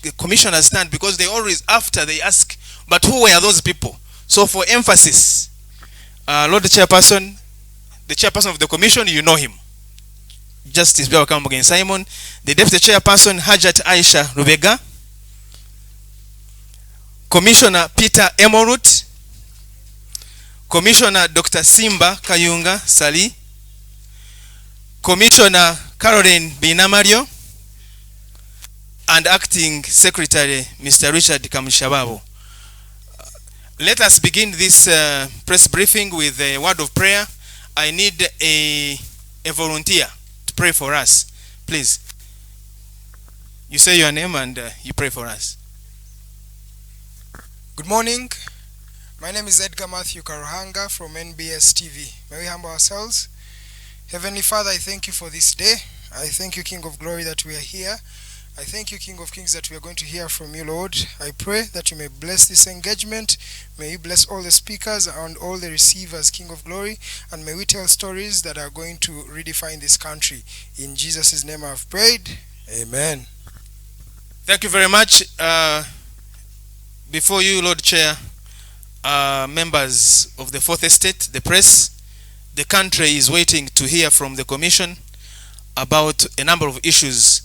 the commissioners stand, because they always, after they ask, but who were those people? So for emphasis, Lord Chairperson, the chairperson of the commission, you know him, Justice Byabakama Simon. The deputy chairperson, Hajat Aisha Rubega. Commissioner Peter Emorut. Commissioner Dr. Simba Kayunga Sali. Commissioner Caroline Binamario. And Acting Secretary Mr. Richard Kamushababu. Let us begin this press briefing with a word of prayer. I need a volunteer to pray for us. Please. You say your name and you pray for us. Good morning. My name is Edgar Matthew Karuhanga from NBS TV. May we humble ourselves. Heavenly Father, I thank you for this day. I thank you, King of Glory, that we are here. I thank you, King of Kings, that we are going to hear from you, Lord. I pray that you may bless this engagement. May you bless all the speakers and all the receivers, King of Glory. And may we tell stories that are going to redefine this country. In Jesus' name I have prayed. Amen. Thank you very much. Before you, Lord Chair, members of the Fourth Estate, the press, the country is waiting to hear from the Commission about a number of issues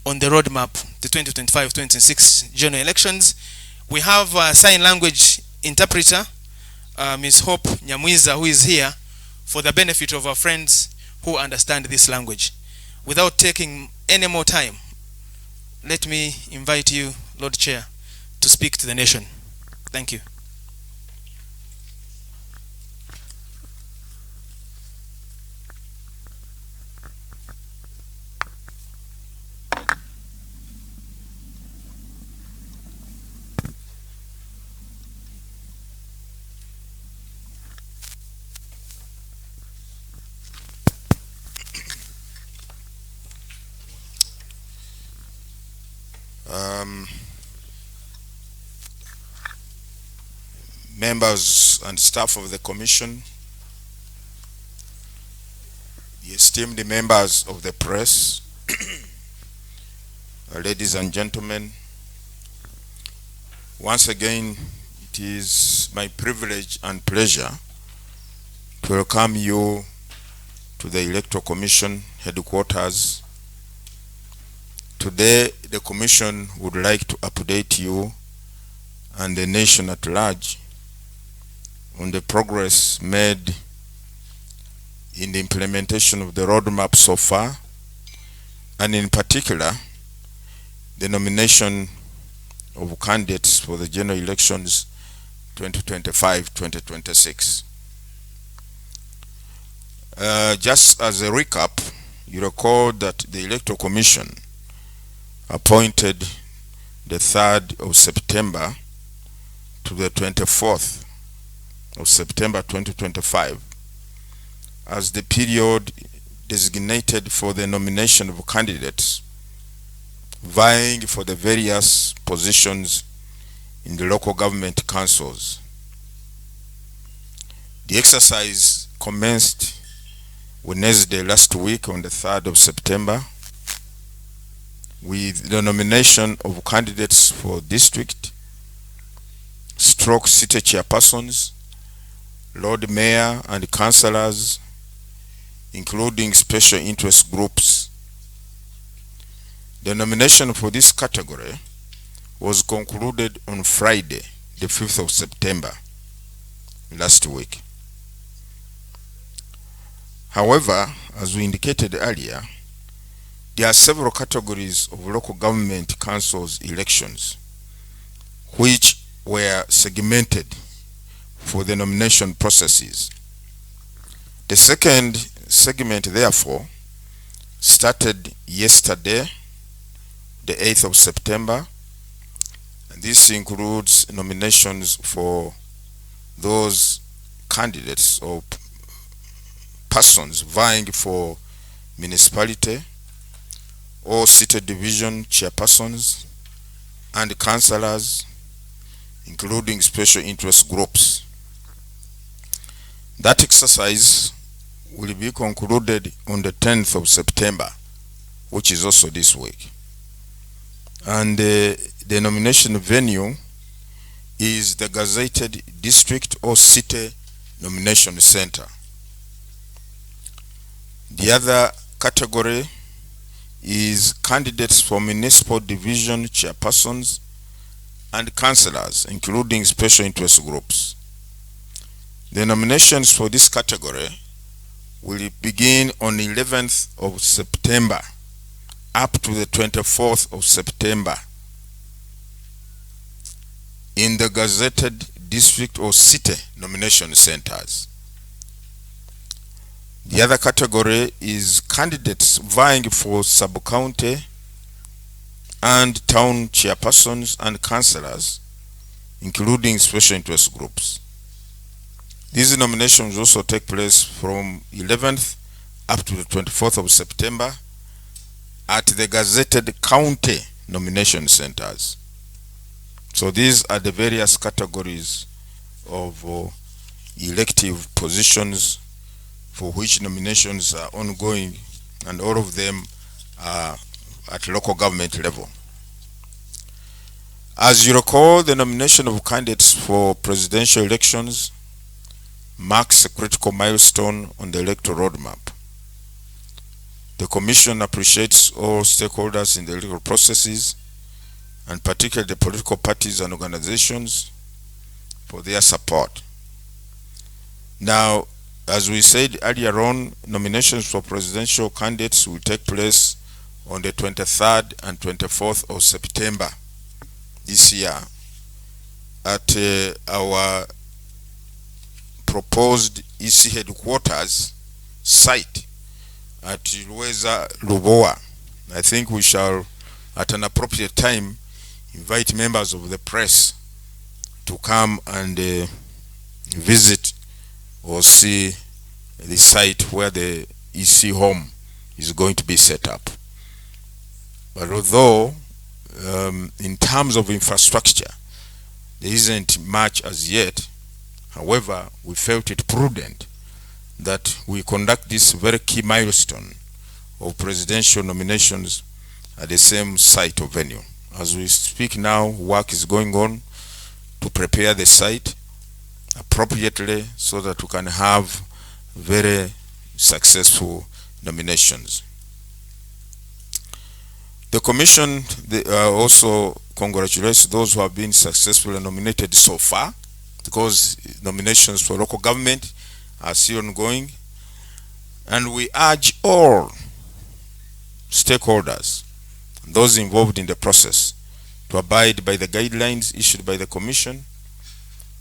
on the roadmap, the 2025-2026 general elections. We have a sign language interpreter, Ms. Hope Nyamwiza, who is here for the benefit of our friends who understand this language. Without taking any more time, let me invite you, Lord Chair, to speak to the nation. Thank you. Members and staff of the Commission, the esteemed members of the press, ladies and gentlemen, once again, it is my privilege and pleasure to welcome you to the Electoral Commission headquarters. Today, the Commission would like to update you and the nation at large on the progress made in the implementation of the roadmap so far, and in particular, the nomination of candidates for the general elections 2025-2026. Just as a recap, you recall that the Electoral Commission appointed the 3rd of September to the 24th of September 2025 as the period designated for the nomination of candidates vying for the various positions in the local government councils. The exercise commenced Wednesday last week on the 3rd of September with the nomination of candidates for district, city chairpersons, Lord Mayor and councillors, including special interest groups. The nomination for this category was concluded on Friday, the 5th of September, last week. However, as we indicated earlier, there are several categories of local government councils elections which were segmented for the nomination processes. The second segment, therefore, started yesterday, the 8th of September, and this includes nominations for those candidates or persons vying for municipality or city division chairpersons and councillors, including special interest groups. That exercise will be concluded on the 10th of September, which is also this week. and the nomination venue is the gazetted district or city nomination center. The other category is candidates for municipal division chairpersons and councillors, including special interest groups. The nominations for this category will begin on 11th of September up to the 24th of September in the gazetted district or city nomination centers. The other category is candidates vying for sub-county and town chairpersons and councillors, including special interest groups. These nominations also take place from 11th up to the 24th of September at the gazetted county nomination centers. So these are the various categories of elective positions for which nominations are ongoing, and all of them are at local government level. As you recall, the nomination of candidates for presidential elections marks a critical milestone on the electoral roadmap. The Commission appreciates all stakeholders in the electoral processes, and particularly the political parties and organizations, for their support. Now, as we said earlier on, nominations for presidential candidates will take place on the 23rd and 24th of September this year at our proposed EC headquarters site at Luweza Lubowa. I think we shall, at an appropriate time, invite members of the press to come and visit or see the site where the EC home is going to be set up. But although in terms of infrastructure there isn't much as yet, however, we felt it prudent that we conduct this very key milestone of presidential nominations at the same site or venue. As we speak now, work is going on to prepare the site appropriately so that we can have very successful nominations. The Commission also congratulates those who have been successfully nominated so far, because nominations for local government are still ongoing, and we urge all stakeholders, those involved in the process, to abide by the guidelines issued by the Commission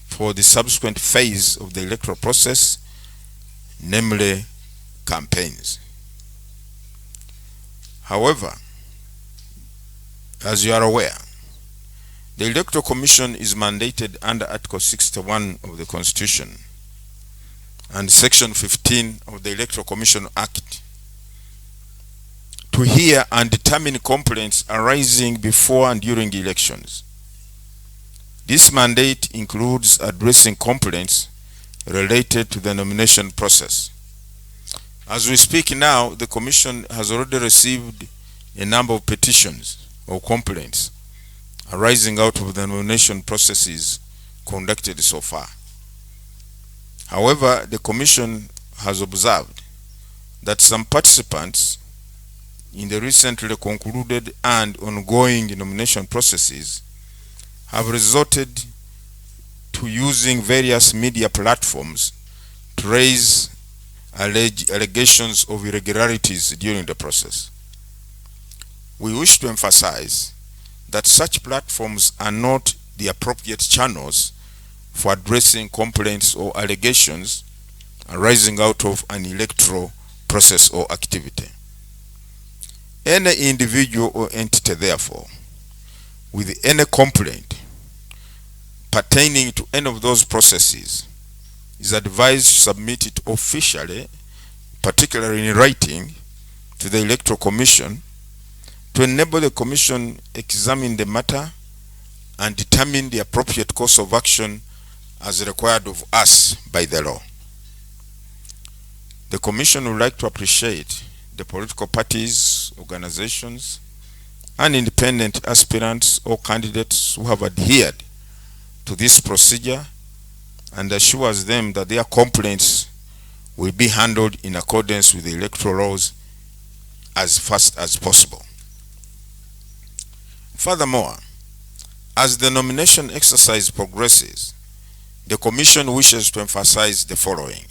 for the subsequent phase of the electoral process, namely campaigns. However, as you are aware, the Electoral Commission is mandated under Article 61 of the Constitution and Section 15 of the Electoral Commission Act to hear and determine complaints arising before and during elections. This mandate includes addressing complaints related to the nomination process. As we speak now, the Commission has already received a number of petitions or complaints arising out of the nomination processes conducted so far. However, the Commission has observed that some participants in the recently concluded and ongoing nomination processes have resorted to using various media platforms to raise allegations of irregularities during the process. We wish to emphasize that such platforms are not the appropriate channels for addressing complaints or allegations arising out of an electoral process or activity. Any individual or entity, therefore, with any complaint pertaining to any of those processes is advised to submit it officially, particularly in writing, to the Electoral Commission to enable the Commission examine the matter and determine the appropriate course of action as required of us by the law. The Commission would like to appreciate the political parties, organizations, and independent aspirants or candidates who have adhered to this procedure and assures them that their complaints will be handled in accordance with the electoral laws as fast as possible. Furthermore, as the nomination exercise progresses, the Commission wishes to emphasize the following.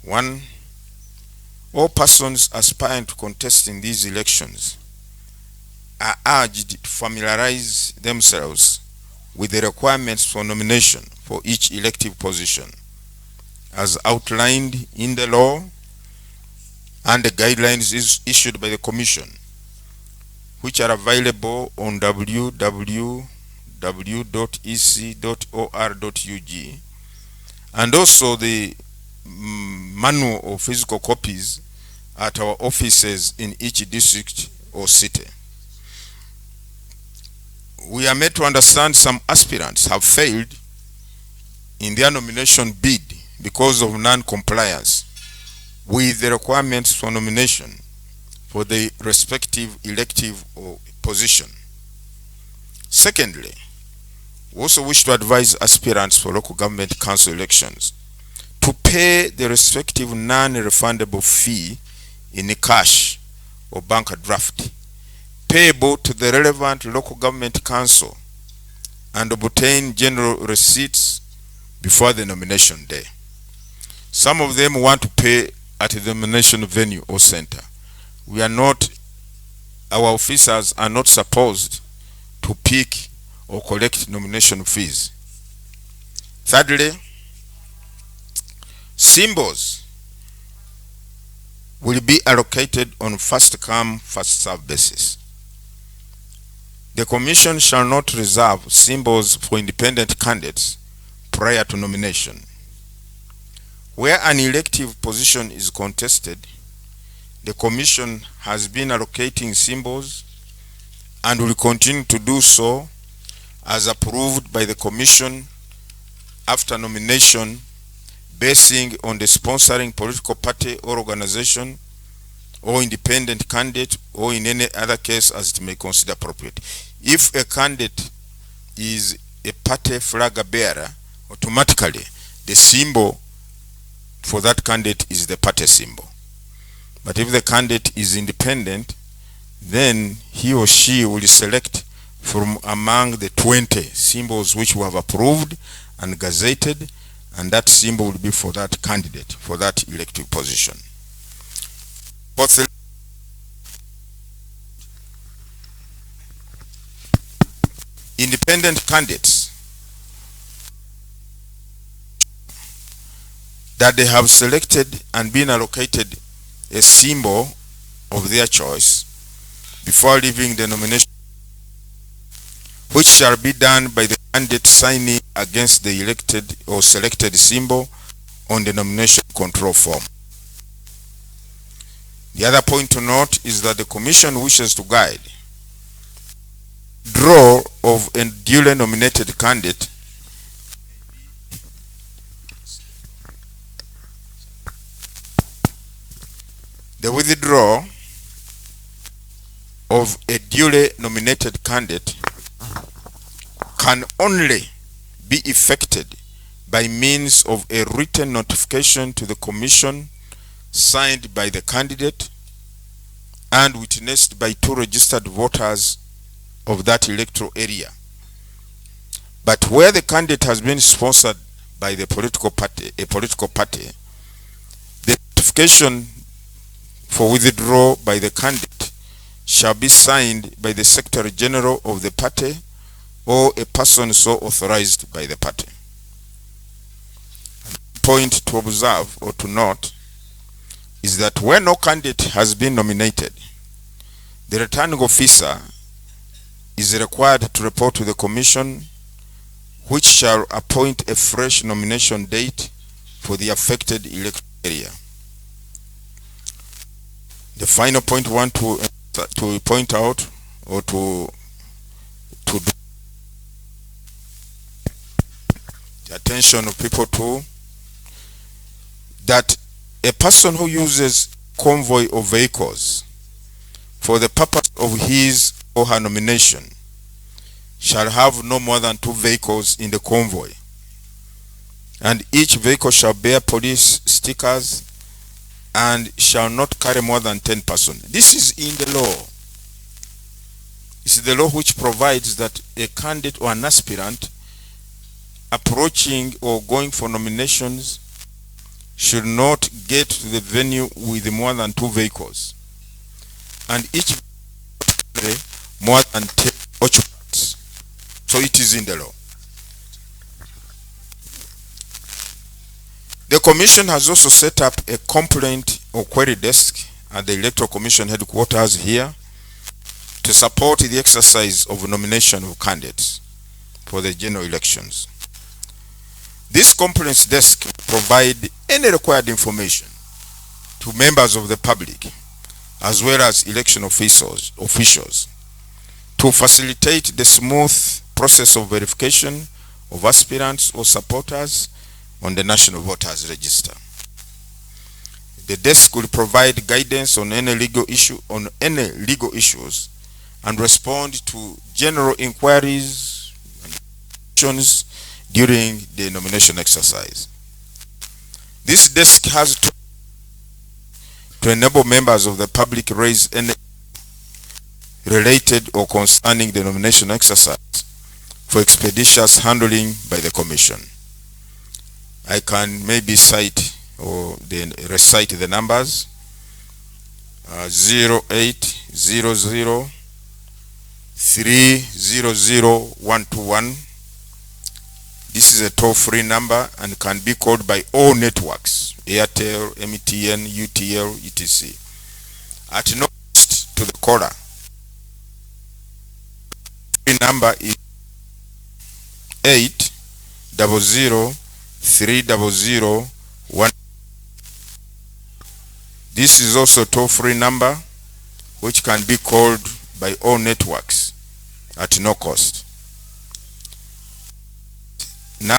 1. All persons aspiring to contest in these elections are urged to familiarize themselves with the requirements for nomination for each elective position as outlined in the law and the guidelines issued by the Commission, which are available on www.ec.or.ug, and also the manual or physical copies at our offices in each district or city. We are made to understand some aspirants have failed in their nomination bid because of non-compliance with the requirements for nomination for the respective elective or position. Secondly, we also wish to advise aspirants for local government council elections to pay the respective non-refundable fee in cash or bank draft payable to the relevant local government council and obtain general receipts before the nomination day. Some of them want to pay at the nomination venue or center. Our officers are not supposed to pick or collect nomination fees. Thirdly, symbols will be allocated on first come, first served basis. The Commission shall not reserve symbols for independent candidates prior to nomination. Where an elective position is contested, the Commission has been allocating symbols and will continue to do so as approved by the Commission after nomination, basing on the sponsoring political party or organization or independent candidate, or in any other case as it may consider appropriate. If a candidate is a party flag bearer, automatically the symbol for that candidate is the party symbol. But if the candidate is independent, then he or she will select from among the 20 symbols which we have approved and gazetted, and that symbol will be for that candidate, for that elective position. Fourthly, independent candidates that they have selected and been allocated a symbol of their choice before leaving the nomination, which shall be done by the candidate signing against the elected or selected symbol on the nomination control form. The other point to note is that the Commission wishes to guide draw of a duly nominated candidate the withdrawal of a duly nominated candidate can only be effected by means of a written notification to the Commission signed by the candidate and witnessed by 2 registered voters of that electoral area. But where the candidate has been sponsored by the political party, the notification for withdrawal by the candidate shall be signed by the Secretary General of the party or a person so authorized by the party. Point to observe or to note is that where no candidate has been nominated, the returning officer is required to report to the Commission, which shall appoint a fresh nomination date for the affected electoral area. The final point I want to point out or to do the attention of people to, that a person who uses convoy of vehicles for the purpose of his or her nomination shall have no more than 2 vehicles in the convoy, and each vehicle shall bear police stickers and shall not carry more than 10 persons. This is in the law. It's the law which provides that a candidate or an aspirant approaching or going for nominations should not get to the venue with more than 2 vehicles, and each carry more than 10 occupants. So it is in the law. The Commission has also set up a complaint or query desk at the Electoral Commission headquarters here to support the exercise of nomination of candidates for the general elections. This complaints desk will provide any required information to members of the public as well as election officials to facilitate the smooth process of verification of aspirants or supporters on the National Voters Register. The desk will provide guidance on any legal issues and respond to general inquiries and questions during the nomination exercise. This desk has to enable members of the public raise any related or concerning the nomination exercise for expeditious handling by the Commission. I can maybe cite or then recite the numbers. 0800 300-121. This is a toll-free number and can be called by all networks, Airtel, MTN, UTL, etc. At no cost to the caller. The number is 800-300-1. This is also a toll-free number which can be called by all networks at no cost. Now,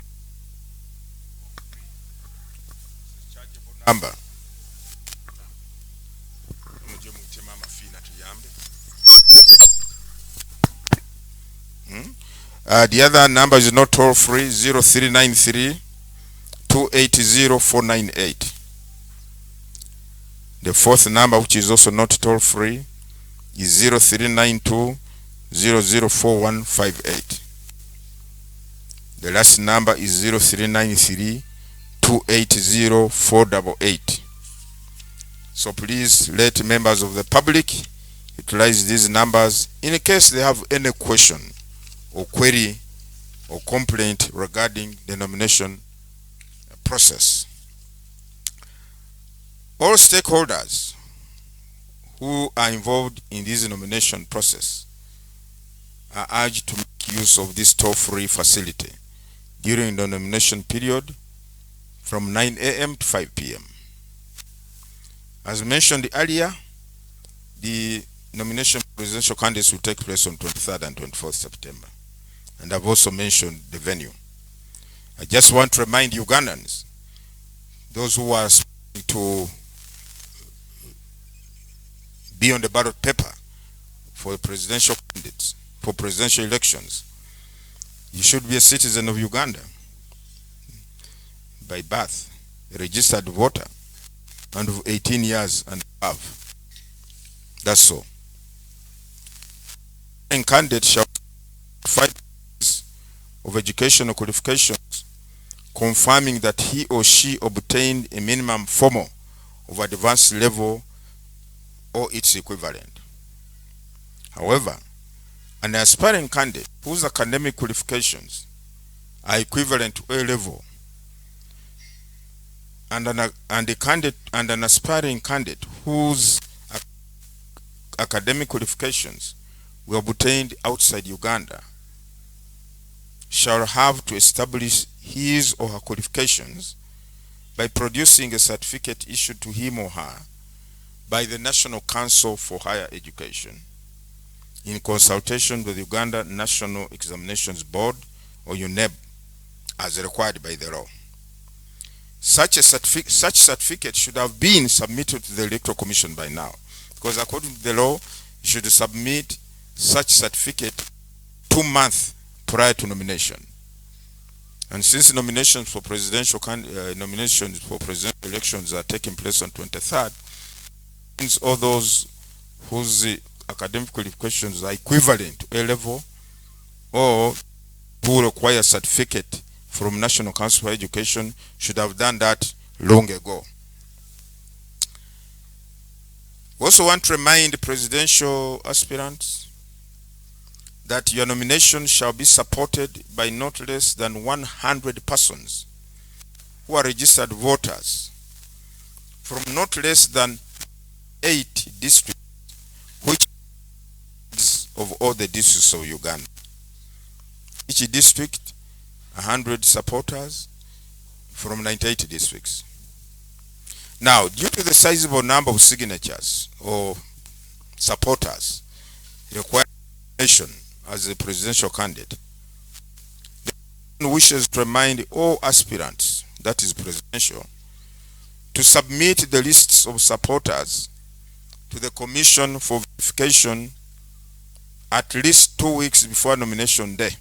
number. The other number is not toll free, 0393 280 498. The fourth number, which is also not toll free, is 0392 004158. The last number is 0393 280 488. So please let members of the public utilize these numbers in case they have any question or query or complaint regarding the nomination process. All stakeholders who are involved in this nomination process are urged to make use of this toll-free facility during the nomination period from 9 a.m. to 5 p.m. As mentioned earlier, the nomination for presidential candidates will take place on 23rd and 24th September. And I've also mentioned the venue. I just want to remind Ugandans, those who are to be on the ballot paper for presidential candidates, for presidential elections, you should be a citizen of Uganda by birth, a registered voter, and of 18 years and above. That's all. A candidate shall 5 years of educational qualifications confirming that he or she obtained a minimum formal of advanced level or its equivalent. However, an aspiring candidate whose academic qualifications are equivalent to A level and an aspiring candidate whose academic qualifications were obtained outside Uganda shall have to establish his or her qualifications by producing a certificate issued to him or her by the National Council for Higher Education in consultation with the Uganda National Examinations Board, or UNEB, as required by the law. Such certificate should have been submitted to the Electoral Commission by now, because according to the law, should submit such certificate 2 months prior to nomination. And since nominations for presidential elections are taking place on 23rd, means all those whose academic qualifications are equivalent to A level or who require certificate from National Council for Education should have done that long ago. We also want to remind presidential aspirants that your nomination shall be supported by not less than 100 persons who are registered voters from not less than 8 districts, which is of all the districts of Uganda. Each district, 100 supporters from 98 districts. Now, due to the sizable number of signatures or supporters required as a presidential candidate, the Commission wishes to remind all aspirants, that is presidential, to submit the lists of supporters to the Commission for verification at least 2 weeks before nomination day.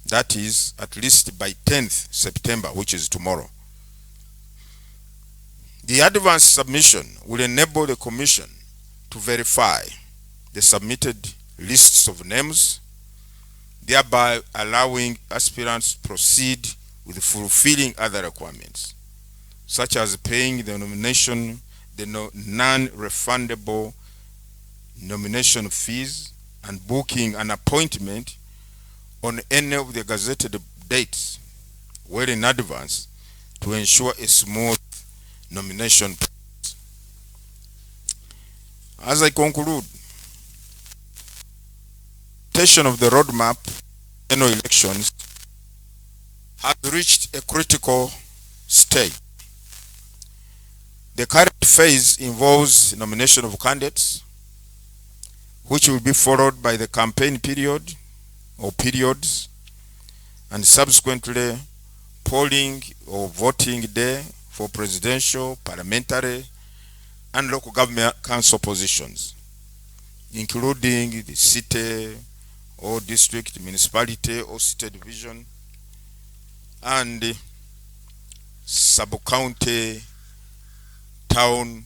That is, at least by 10th September, which is tomorrow. The advance submission will enable the Commission to verify the submitted lists of names, thereby allowing aspirants to proceed with fulfilling other requirements, such as paying the non-refundable nomination fees and booking an appointment on any of the gazetted dates well in advance to ensure a smooth nomination process. As I conclude, the of the roadmap general elections has reached a critical stage. The current phase involves nomination of candidates, which will be followed by the campaign period or periods, and subsequently polling or voting day for presidential, parliamentary, and local government council positions, including the city or district, municipality or city division, and sub-county, town,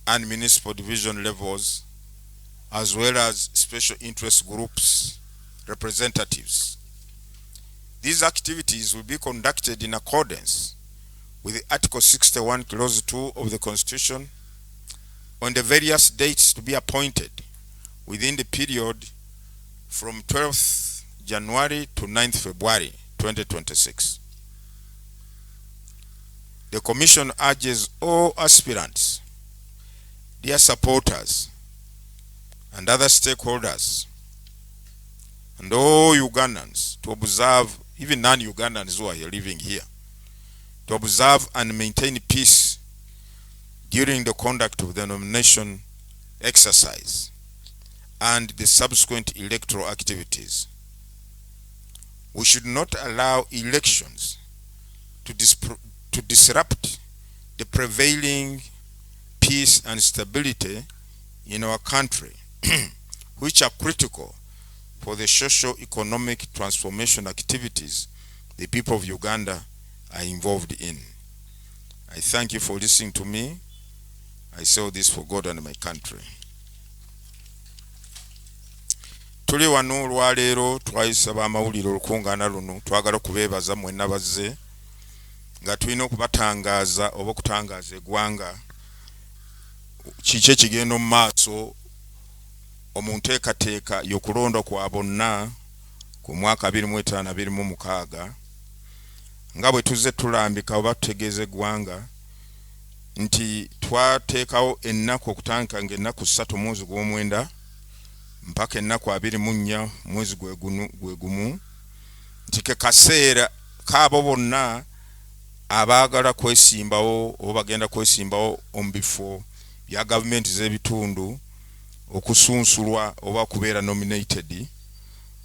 and municipal division levels, as well as special interest groups representatives. These activities will be conducted in accordance with Article 61, Clause 2 of the Constitution on the various dates to be appointed within the period from 12th January to 9th February 2026. The Commission urges all aspirants, their supporters, and other stakeholders, and all Ugandans to observe, even non-Ugandans who are living here, to observe and maintain peace during the conduct of the nomination exercise and the subsequent electoral activities. We should not allow elections to disrupt the prevailing peace and stability in our country, which are critical for the socio-economic transformation activities the people of Uganda are involved in. I thank you for listening to me. I say all this for God and my country. Tuli wano olwaleero twayisaba amawulire olukungaana luno twagala kubeebaza mwenna bazze nga tulina okubatangaaza oba okutangaaza eggwanga kiki ekigenda mu maaso mu nteekateeka y'okulonda kwa bonna ku mwaka 2025-2026 nga bwe tuzze tulambika oba tutegeeza eggwanga nti twateekawo ennaku okutandika ng'ennaku 3 mwezi gw'omwenda mpaka ennaku 24 mwezi gwe gumu nti ke kaseera kaabo bonna abaagala kwesimbawo oba bagenda kwesimbawo mu bifo bya gavumenti z'ebitundu okusunsulwa oba kubeera nominated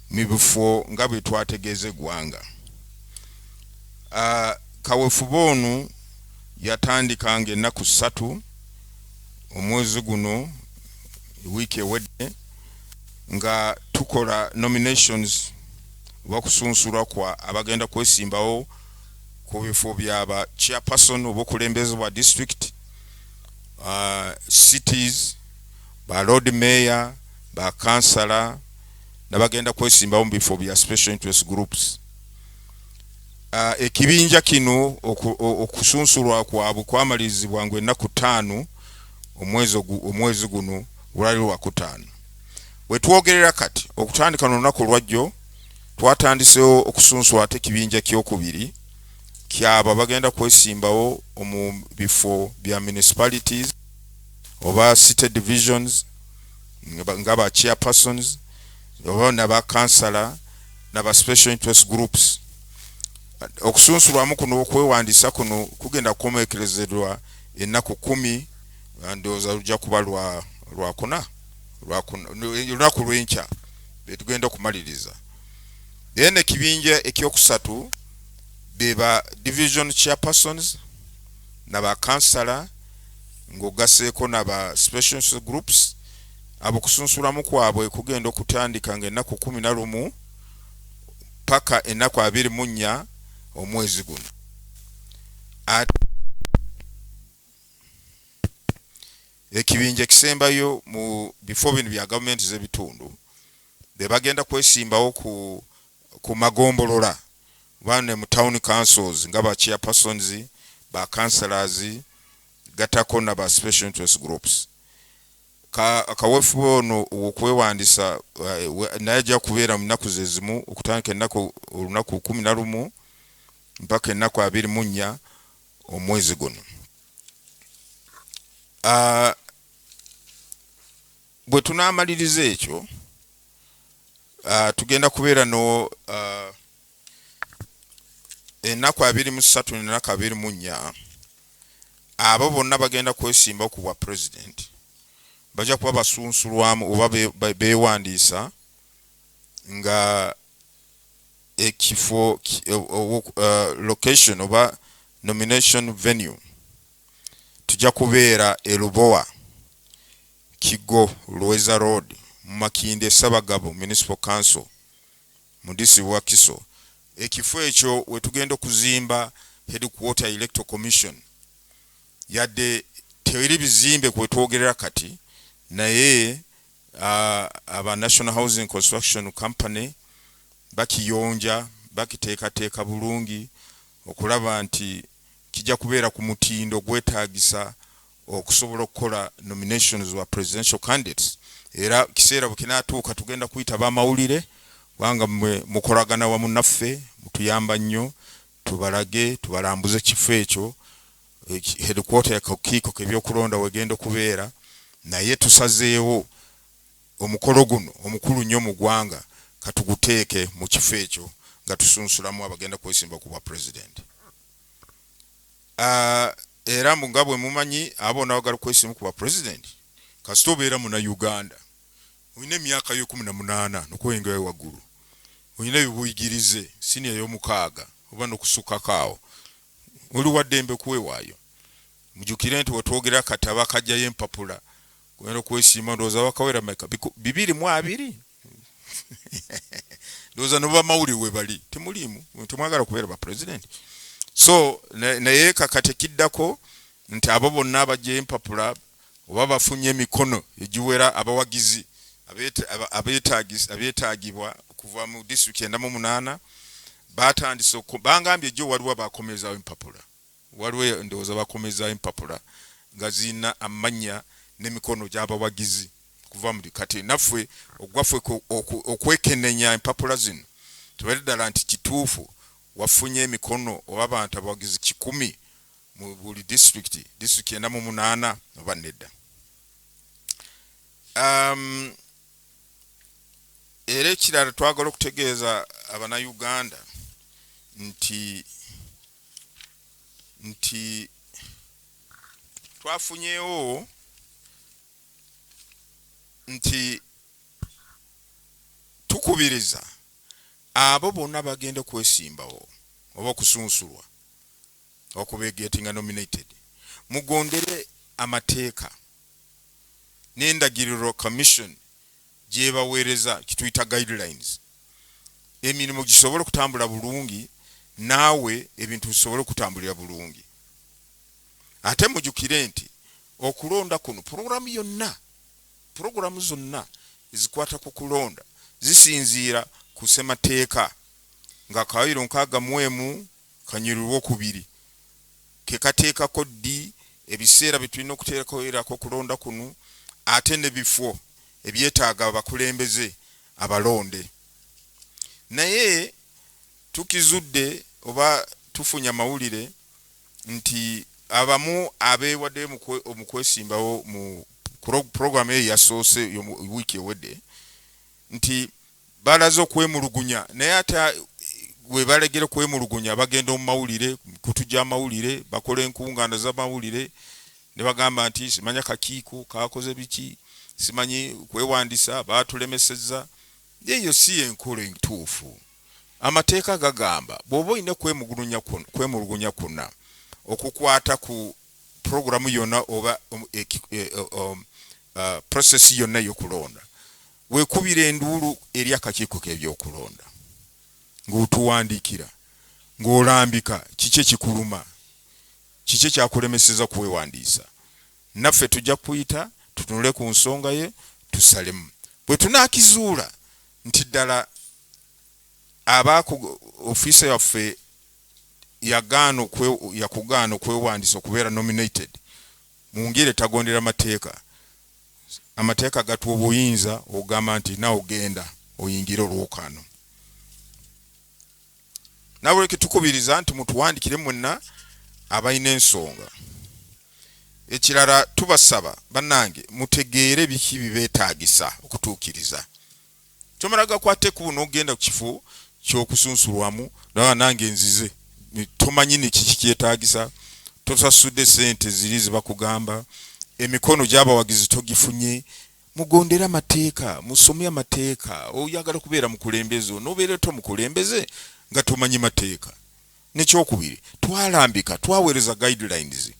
mu bifo nga bwe twategeeza eggwanga. Kaweefube ono yatandika ng'ennaku 3 omwezi guno wiki ewedde nga tukola nominations bakusunsulwa kwa abagenda kwesimbawo ku bifo byaba chairperson obukulembeze bwa district, cities, ba road mayor, ba councillor nabagenda kwesimbawo mu bifo bya special interest groups. Ekibinja kino okusunsulwa kwabwe kwamalizibwa ngwe ennaku 5 omwezi guno lwali lwa 5. Wetwogerera kati okutandika n'olunaku lwajjo twatandisewo okusunsulwa ate ekibinja ky'okubiri kyabo bagenda kwesimbawo mu bifo bya municipalities oba city divisions nga ba chairpersons oba naba councillor naba special interest groups. Okusunsulwamu kuno okwewandiisa kuno kugenda kukomekerezebwa ennaku 10 ndowooza lujja kuba lwakuna olunaku lw'enkya betugenda okumaliriza. Then ekibinja ekyokusatu beba division chairpersons naba councillor ng'ogaseeko naba special groups. Abo kusunsulamu kwabwe kugenda okutandika ng'ennaku 11 paka ennaku 24 omwezi guno. Ekibinja kisembayo mu bifo bino bya gavumenti z'ebitundu bagenda kwesimbawo ku magombolola bane mu town councils nga ba chairpersons, ba councillors, gatako na ba special interest groups. Akawefu ono okwewandisa naja kubeera mu nnaku zezimu okutandika olunaku 11 mpaka ennaku 24 omwezi guno. Bwe tunaamaliriza ekyo tugenda kubeera no ennaku 23 n'ennaku 24 abo bonna bagenda kwesimba ku bwa president bajja kuba basunsulwamu oba beewandiisa nga ekifo location oba nomination venue tujja kubeera Elubowa, Kigo, Lweza Road, Makinde, Sabagabo Municipal Council, Mudisi wa Kiso. Ekifo ekyo wetugenda kuzimba headquarter electoral commission yadde teweri bizimbe kwetwogerera kati naye aba National Housing Construction Company bakiyonja bakiteekateeka bulungi okulaba nti kijja kubeera ku mutindo gwetaagisa okusobola okukola nominations wa presidential candidates. Era kiseera bukinaatuuka tugenda kuyita bamawulire wanga mukolagana wamu naffe mutuyamba nnyo tubalage tubalambuze kifo ekyo headquarter ya Akakiiko Keby'Okulonda wegenda kubeera naye tusazeewo omukolo guno omukulu nnyo mu ggwanga katuguteeke mu kifo ekyo nga tusunsulamu abagenda kwesimba ku bwa president. Era nga bwe mumanyi abo n'abagala kwesimba ku bwa president kasita obeera muna Uganda oyina emyaka yo 18 nokwengayo waggulu oyina ebibuyigirize senior y'omukaaga oba n'okusukakaawo oli waddembe kuwewaayo. Mujukire nti wetwogera kati abakajja y'empapula kwenda kwesimba ndowooza bakawera meka 220 ndowooza ne bamawulire we bali temulimu temwagala kubeera ba president. So naye kakati kiddako nti abo bonna abajja empapula oba bafunye emikono egiwera abawagizi abeetaagibwa kuva mu district 98 batandise bangambye ejjo waliwo bakomezaawo empapula waliwo ndowooza bakomezaawo empapula nga zina amanya n'emikono gy'abawagizi kuva mu kati naffe ogwaffe okwekenenya empapula zino tubadde ddala nti kituufu wafunye emikono oba abantu abawagizi 10 mu buli district 98 oba nedda. Era ekirala twagala okutegeeza Abanayuganda nti twafunyeewo nti tukubiriza abo bonna bagenda kwesimbawo oba okusunsulwa okubegetinga nominated mugondere amateeka n'endagiriro commission gye baweereza kituyita guidelines emirimu gisobole kutambula bulungi naawe ebintu bisobole kutambulira bulungi. Ate mujukire nti okulonda kuno programu zonna ezikwata ku kulonda zisinziira ku ssemateeka nga Kawiro 61 Kanyurirwa 2 ke kateekako ddi ebiseera bye tulina okuteekerako kulonda kuno ate n'ebifo ebyetaaga abakulembeze abalonde. Naye tukizudde oba tufunya mawulire nti abamu abeewadde mu kwesimbawo mu programu eyo yasoose wiiki ewedde nti balaze okwemulugunya, naye ate we balegera okwemulugunya bagenda mu mawulire, kutujja amawulire, bakola enkungaana z'amawulire ne bagamba nti simanya kakiiko kakoze biki, simanyi kwewandisa baatulemesezza. Eyo si enkola entuufu. Amateeka gagamba bw'oba olina kwemulugunya kuna okukwata ku programu yonna oba process yonna y'okulonda, weekubira enduulu eri Akakiiko Keby'Okulonda ng'otuwandiikira ng'olambika kiki ekikuluma, kiki ekyakulemeseza kuwewandiisa. Naffe tujja kuyita tutunule ku nsonga ye tusalemu. Bwe tunaakizuula nti ddala abaako ofiisa yaffe yakugaana okwewandiisa okubeera nominated mu ngeri etagondera amateeka gatuwa obuyinza ogamba nti nawe ogenda oyingire olwokano. Nabwe tukubiriza nti mutuwandikire mwenna abalina ensonga. Ekirala tubasaba bannange mutegeere biki bibeetaagisa okutuukiriza. Tomalaga kwate ku n'ogenda ku kifo ky'okusunsulwamu nawe nange nzize tomanyi ni kiki kyetaagisa, tosasudde ssente ziri zibakugamba, emikono gy'abawagizi togifunye. Mugondera amateeka, musomye amateeka. Oyagala kubeera mukulembeze n'obeera tomukulembeze nga tomanyi mateeka. Nekyokubiri, twalambika twaweereza guidelines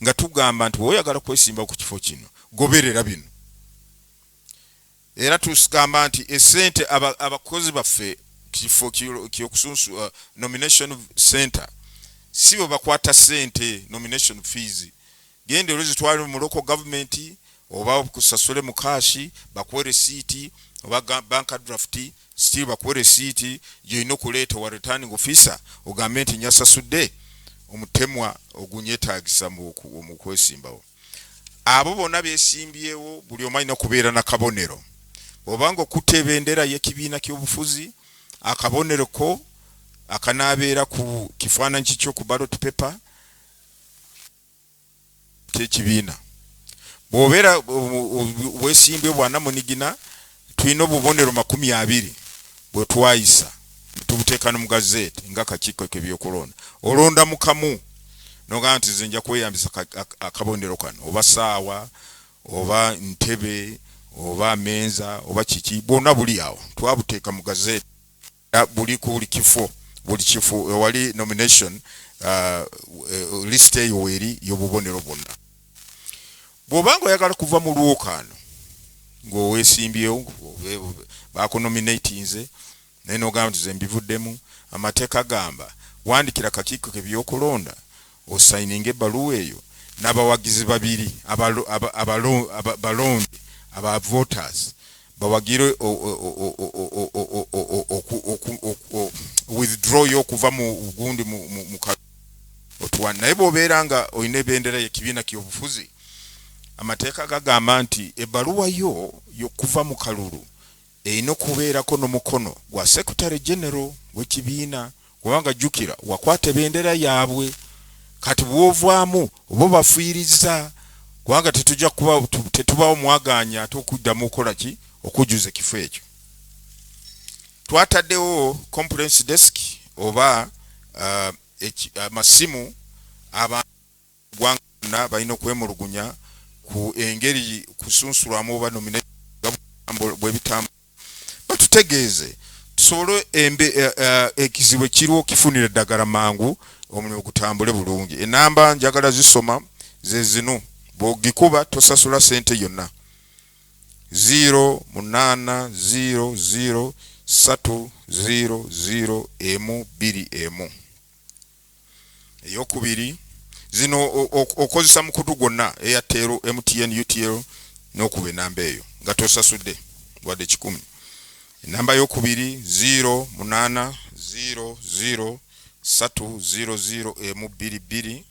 nga tugamba nti oyagala kwesimba ku kifo kino goberera bino. Era tusigamba nti esente abakozi baffe kifo ky'okusunsu nomination center sibo bakwata sente nomination fees. Gende oluzitwale mu local government oba kusasule mu kashi bakuwe receipt oba bank draft still bakuwe receipt yoino kuleeta wa returning officer ogambe nti nyasasudde omutemwa ogunyetaagisa mu kwesimbawo. Abo bonna beesimbyewo buli omu alina kubeera na kabonero. Obanga okutte ebendera y'ekibiina ky'obufuzi akabonero ko akanaabeera ku kifaananyi kikyo ku ballot paper ky'ekibiina. Bw'obeera weesimbye bwana munigina tulina obubonero 20 bwe twayisa tubuteeka mu gazeeti nga Akakiiko Keby'Okulonda. Olonda mu kamu n'ogamba nti nze nja kweyambisa akabonero kano oba saawa oba ntebe oba menza oba kiki bwonna buli awo twabuteeka mu gazeeti buli ku buli kifo wali nomination list eyo weri y'obubonero bwonna. Bw'obanga oyagala kuva mu lwokano ng'oweesimbyewo bakunominate nze naye n'ogamba nti nze mbivuddemu, amateeka gamba wandikira Akakiiko Keby'Okulonda osayininga ebbaluwa eyo n'abawagizi babiri abalonde aba voters bawagire withdraw yokuva mu gundi mu otwana. Naye bw'obeera nga olina ebendera y'ekibiina ky'obufuzi amateeka gagamba nti ebbaluwa yo y'okuva mu kalulu erina okubeerako n'omukono gwa Secretary General w'ekibiina kubanga jjukira wakwata ebendera yaabwe. Kati bw'ovaamu oba bafiiriza kubanga tetubawo mwaganya ate okuddamu okola ki okujuza ekifo ekyo. Twataddewo conference desk oba amasimu abantu balina okwemulugunya ku engeri kusunsulwamu oba nomination bw'ebitambo batutegeeze tusobole ekizibu ekiriwo kifunira eddagala mangu omulimu gutambule bulungi. Enamba njagala zisoma ze zino bw'ogikuba tosasula sente yonna 0800300300M2M. Eyokubiri zino okozesa mukutu gwonna Airtel, MTN, UTL n'okuba enamba eyo nga tosasudde wadde 10. Enamba y'okubiri 0800300300M22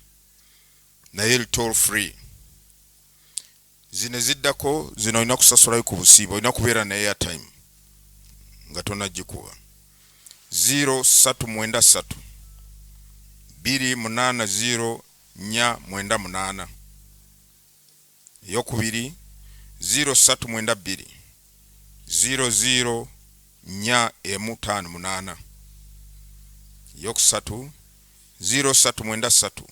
naye toll free. Zino ziddako zino olina kusasulayo ku busiiba, olina kubeera na airtime nga tonagikuba. 0393 280 eyokubiri 0392 00M58 eyokusatu 0393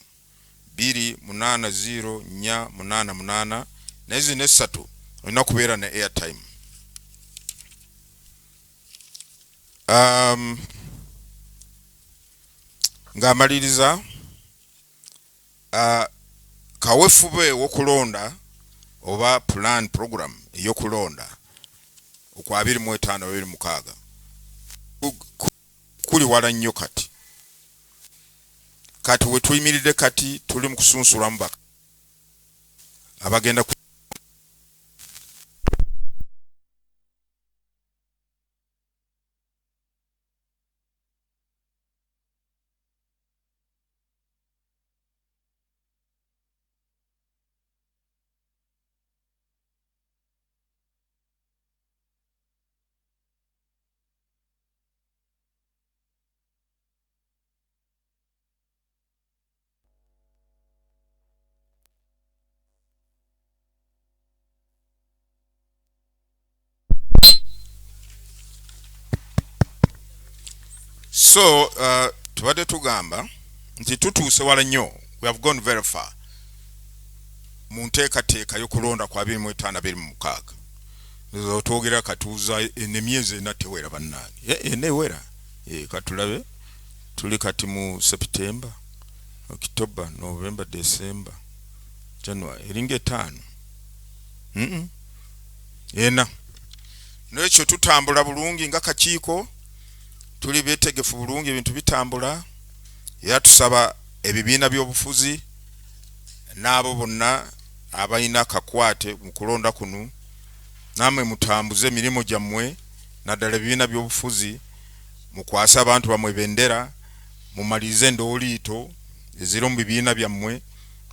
280 nezi nesatu olina kubeera na airtime. Ng'amaliriza kawefube w'okulonda oba plan program ey'okulonda okwa 25-26 kuli wala nnyo kati we tuyimiridde kati tuli mu kusunsulamu baka abagenda so tubadde tugamba nti tutuuse wala nnyo. We have gone very far mu nteekateeka y'okulonda kwa 25-26. Twogera katuuza emyezi ena tewera bannange enewera katulabe tuli kati mu September, October, November, December, January eringa 5 ena. N'ekyo tutambula bulungi nga kakiiko tuli betegefu bulungi ebintu bitambula. Era tusaba ebibiina by'obufuzi n'abo bonna abalina akakwate mu kulonda kuno namwe mutambuze emirimu gyammwe naddala ebibiina by'obufuzi mukwasa abantu bamwe bendera mumalize endooliito eziri mu bibiina byammwe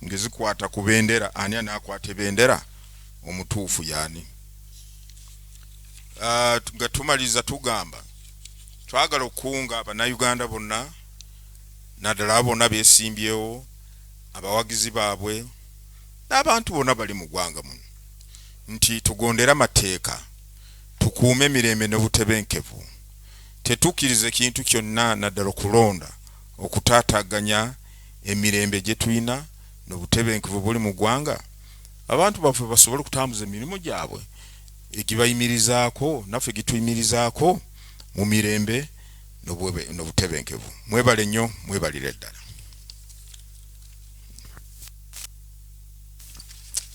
ngezikwata ku bendera. Ani anaakwata bendera omutuufu yaani. Nga tumaliza tugamba twagala okukunga Bannayuganda bonna naddala bonna beesimbyewo abawagizi baabwe n'abantu bonna bali mu ggwanga muno nti tugondera amateeka, tukuume emirembe n'obutebenkevu, tetukkirize kintu kyonna naddala okulonda okutaataganya emirembe gye tulina n'obutebenkevu buli mu ggwanga. Abantu baffe basobole okutambuza emirimu gyabwe egibayimirizaako naffe gituyimirizaako mu mirembe n'obutebenkevu. Mwebale nnyo, mwebalire ddala.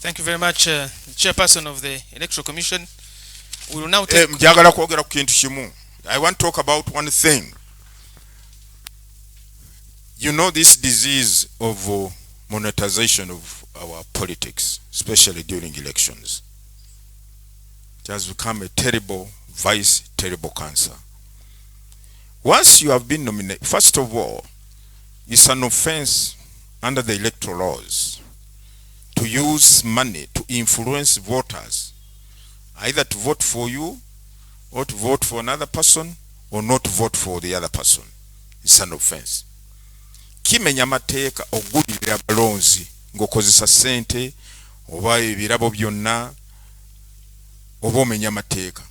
Thank you very much, Chairperson of the Electoral Commission. We will now take... Njagala kwogera ku kintu kimu. I want to talk about one thing. You know this disease of monetization of our politics, especially during elections. It has become a terrible vice, terrible cancer. Once you have been nominated, first of all, it's an offense under the electoral laws to use money to influence voters, either to vote for you or to vote for another person or not to vote for the other person. It's an offense. Kimenya mateeka ogulira abalonzi ng'okozesa ssente oba ebirabo byonna oba omenya mateeka.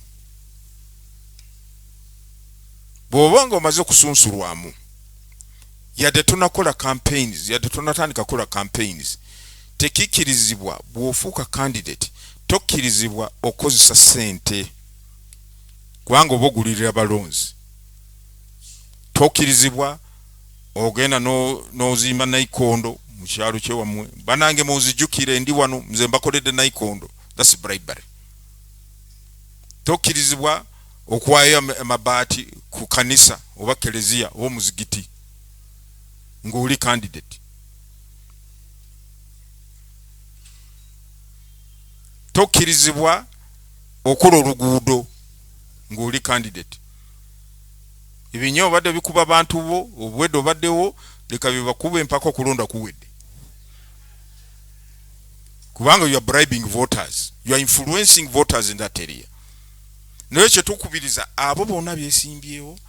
Bw'oba ng'omaze okusunsulwamu yadde tunakola campaigns, yadde tunatandika kola campaigns, tekikkirizibwa bw'ofuuka candidate tokkirizibwa okozesa ssente kubanga oba ogulirira balonzi. Tokkirizibwa ogenda n'ozimba nayikondo mu kyalo kyewammwe, banange munzijjukire ndi wano nze mbakoledde nayikondo. That's bribery. tokkirizibwa okwayo amabaati ku kanisa oba kelezia oba muzigiti ng'oli candidate. Tokkirizibwa okola oluguudo ng'oli candidate. Ebinyo obadde bikuba abantu bo obwedde obaddewo leka bibakuba empaka okulonda kuwedde. Kubanga you are bribing voters, you are influencing voters in that area. Naye kye tukubiriza abo bonna byesimbyewo,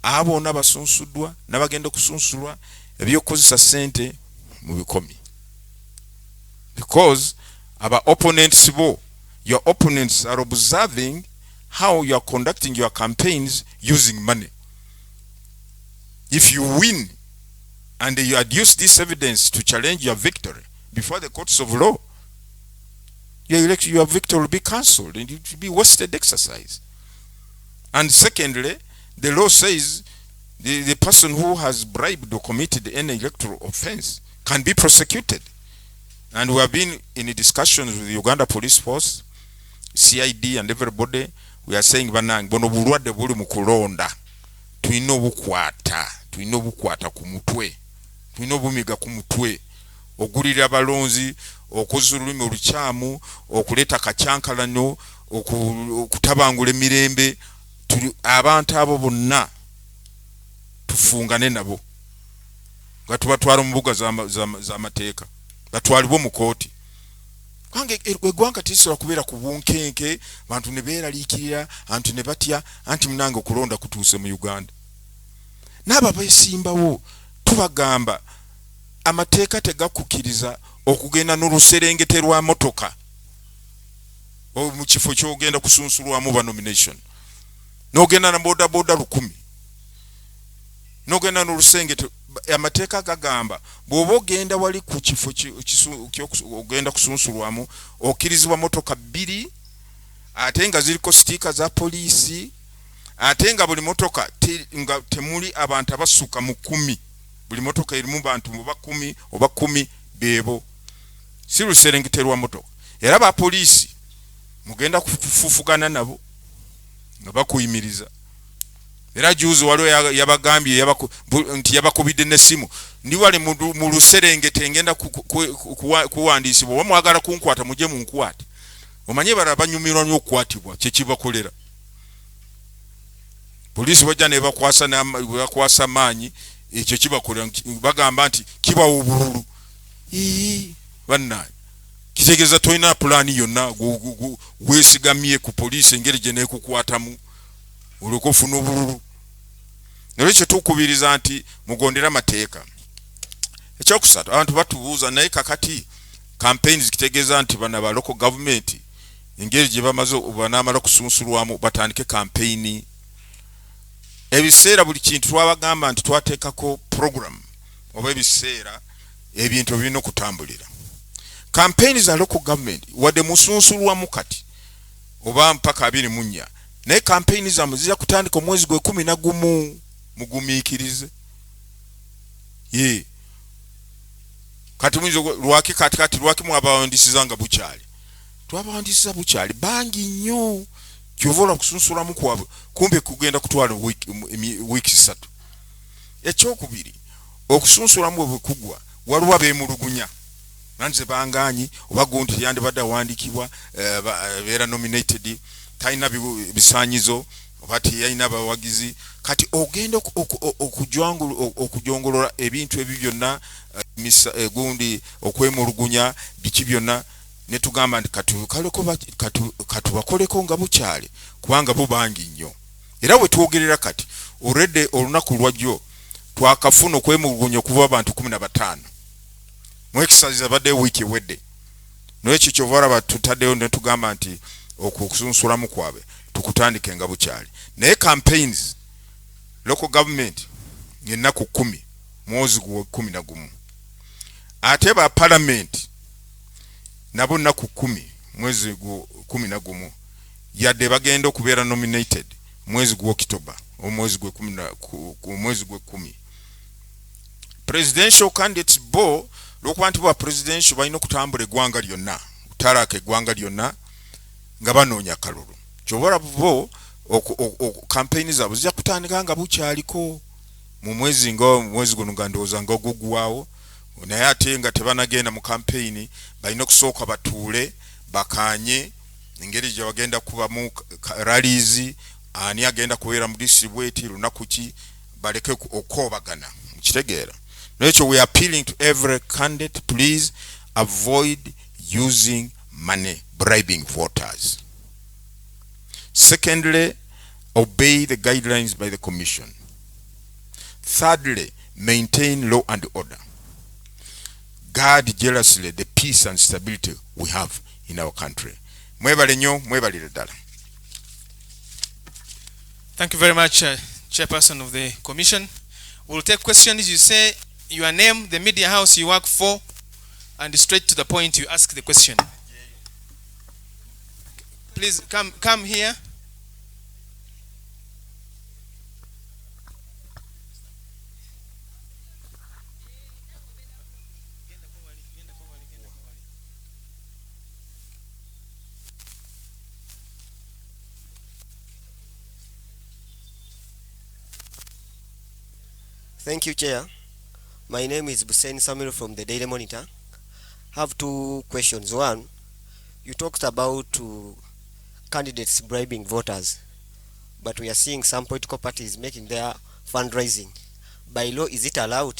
abo bonna basunsuddwa n'abagenda kusunsulwa ebyokozesa ssente mu bikomi. Because our opponents bo, your opponents are observing how you are conducting your campaigns using money. If you win and you adduce this evidence to challenge your victory before the courts of law, your victory will be cancelled and it will be wasted exercise. And secondly, the law says the person who has bribed or committed any electoral offense can be prosecuted. And we have been in discussions with the Uganda Police Force, CID and everybody. We are saying banang bono bulwadde buli mu kulonda. Tulina obukwata ku mutwe. Tulina obumiga ku mutwe. Ogulira abalonzi, okozesa olulimi olukyamu, okuleeta kacyankalano, okutabangula emirembe. Abantu abo bonna tufungane nabo. Nga tubatwala mu mbuga z'amateeka. Batwalibwe mu kooti. Kwange eggwanga tisobola kubeera ku bunkenke, bantu ne beeraliikirira, antu ne batya, anti munange okulonda kutuuse mu Uganda. N'abo abeesimbawo tubagamba amateeka tegakukkiriza okugenda n'oluserengete lwa motoka mu kifo ky'ogenda kusunsulwamu ba nomination. N'ogenda na boda 1,000. N'ogenda n'olusengete amateeka gagamba bw'oba ogenda wali ku kifo ogenda kusunsulwamu okkirizibwa motoka 2 ate nga ziriko sitiika za poliisi ate nga buli motoka nga temuli abantu abassuka mu 10. Buli motoka erimu bantu oba 10 oba 10 beebo. Si luserengete lwa motoka. Era ba poliisi mugenda kufufugana nabo nga bakuyimiriza. Era juuzi waliwo yabagambye nti yabakubidde n'essimu. Ndi wali mu luserengete ngenda kuwandiisibwa oba mwagala kunkwata mujje munkwate. Omanye bala banyumirwa nnyo okukwatibwa kye kibakolera. Poliisi bajja ne bakwasa maanyi ekyo kibakolera bagamba nti kibawa obululu. Banna kitegeeza toyina pulaani yonna weesigamye ku poliisi engeri gye neekukwatamu olyoke ofuna obululu. Naye kye tukubiriza nti mugondera amateeka. Ekyokusatu abantu batubuuza naye kakati campaigns kitegeeza nti bana ba local government engeri gye bamaze banaamala kusunsulwamu batandike campaign. Ebiseera buli kintu twabagamba nti twateekako program oba ebiseera ebintu birina okutambulira. Campaign za local government wadde musunsulwamu kati oba mpaka 24. Naye campaign zammwe zijja kutandika omwezi gwe 11 mugumiikirize. Kati mwizo lwaki kati lwaki mwabawandisizanga bukyali. Twabawandisiza bukyali bangi nnyo. Kyovola kusunsulamu kwabwe kumbe kugenda kutwala wiiki 3. Ekyokubiri okusunsulamu bwe kugwa waliwo abeemulugunya. Nanze banganyi oba gundi yandibadde awandiikibwa beera nominated talina bisaanyizo oba teyalina abawagizi. Kati ogenda okujongolola ebintu ebyo byonna gundi okwemulugunya biki byonna ne tugamba nti katubakoleko nga bukyali kubanga bubangi nnyo. Era bwe twogerera kati already olunaku lwajjo twakafuna okwemulugunya okuva abantu 15 mu exercise abadde wiiki ewedde. Naye ekyo kyova batutaddeyo ne tugamba nti okusunsulamu kwabwe tukutandike nga bukyali. Naye campaigns local government ennaku 10 mwezi gwa 11. Ate ba parliament nabo nnaku 10 mwezi gwa 11 yadde bagenda okubeera nominated mwezi gwa October omwezi gwa 10. Presidential candidates bo lwokuba nti bwa presidential balina okutambula eggwanga lyonna, kutalaka eggwanga lyonna nga banoonya kalulu. kyobala bo campaign zaabwe zijja kutandika nga bukyaliko mu mwezi guno nga ndowooza nga ogugwawo, naye ate nga tebanagenda mu campaign balina okusooka batuule bakanye engeri gye bagenda kubamu rallies, ani agenda kubeera mu district lunaku ki, baleke okwobagana mukitegeera. Nekyo we are appealing to every candidate, please avoid using money bribing voters. Secondly, obey the guidelines by the commission. Thirdly, maintain law and order. Guard jealously the peace and stability we have in our country. Mwebale nnyo, mwebalire ddala. Thank you very much, Chairperson of the Commission. We'll take questions. You say your name, the media house you work for, and straight to the point you ask the question. Please come here. Thank you, Chair. My name is Busen Samuel from the Daily Monitor. I have two questions. One, you talked about candidates bribing voters, but we are seeing some political parties making their fundraising. By law, is it allowed?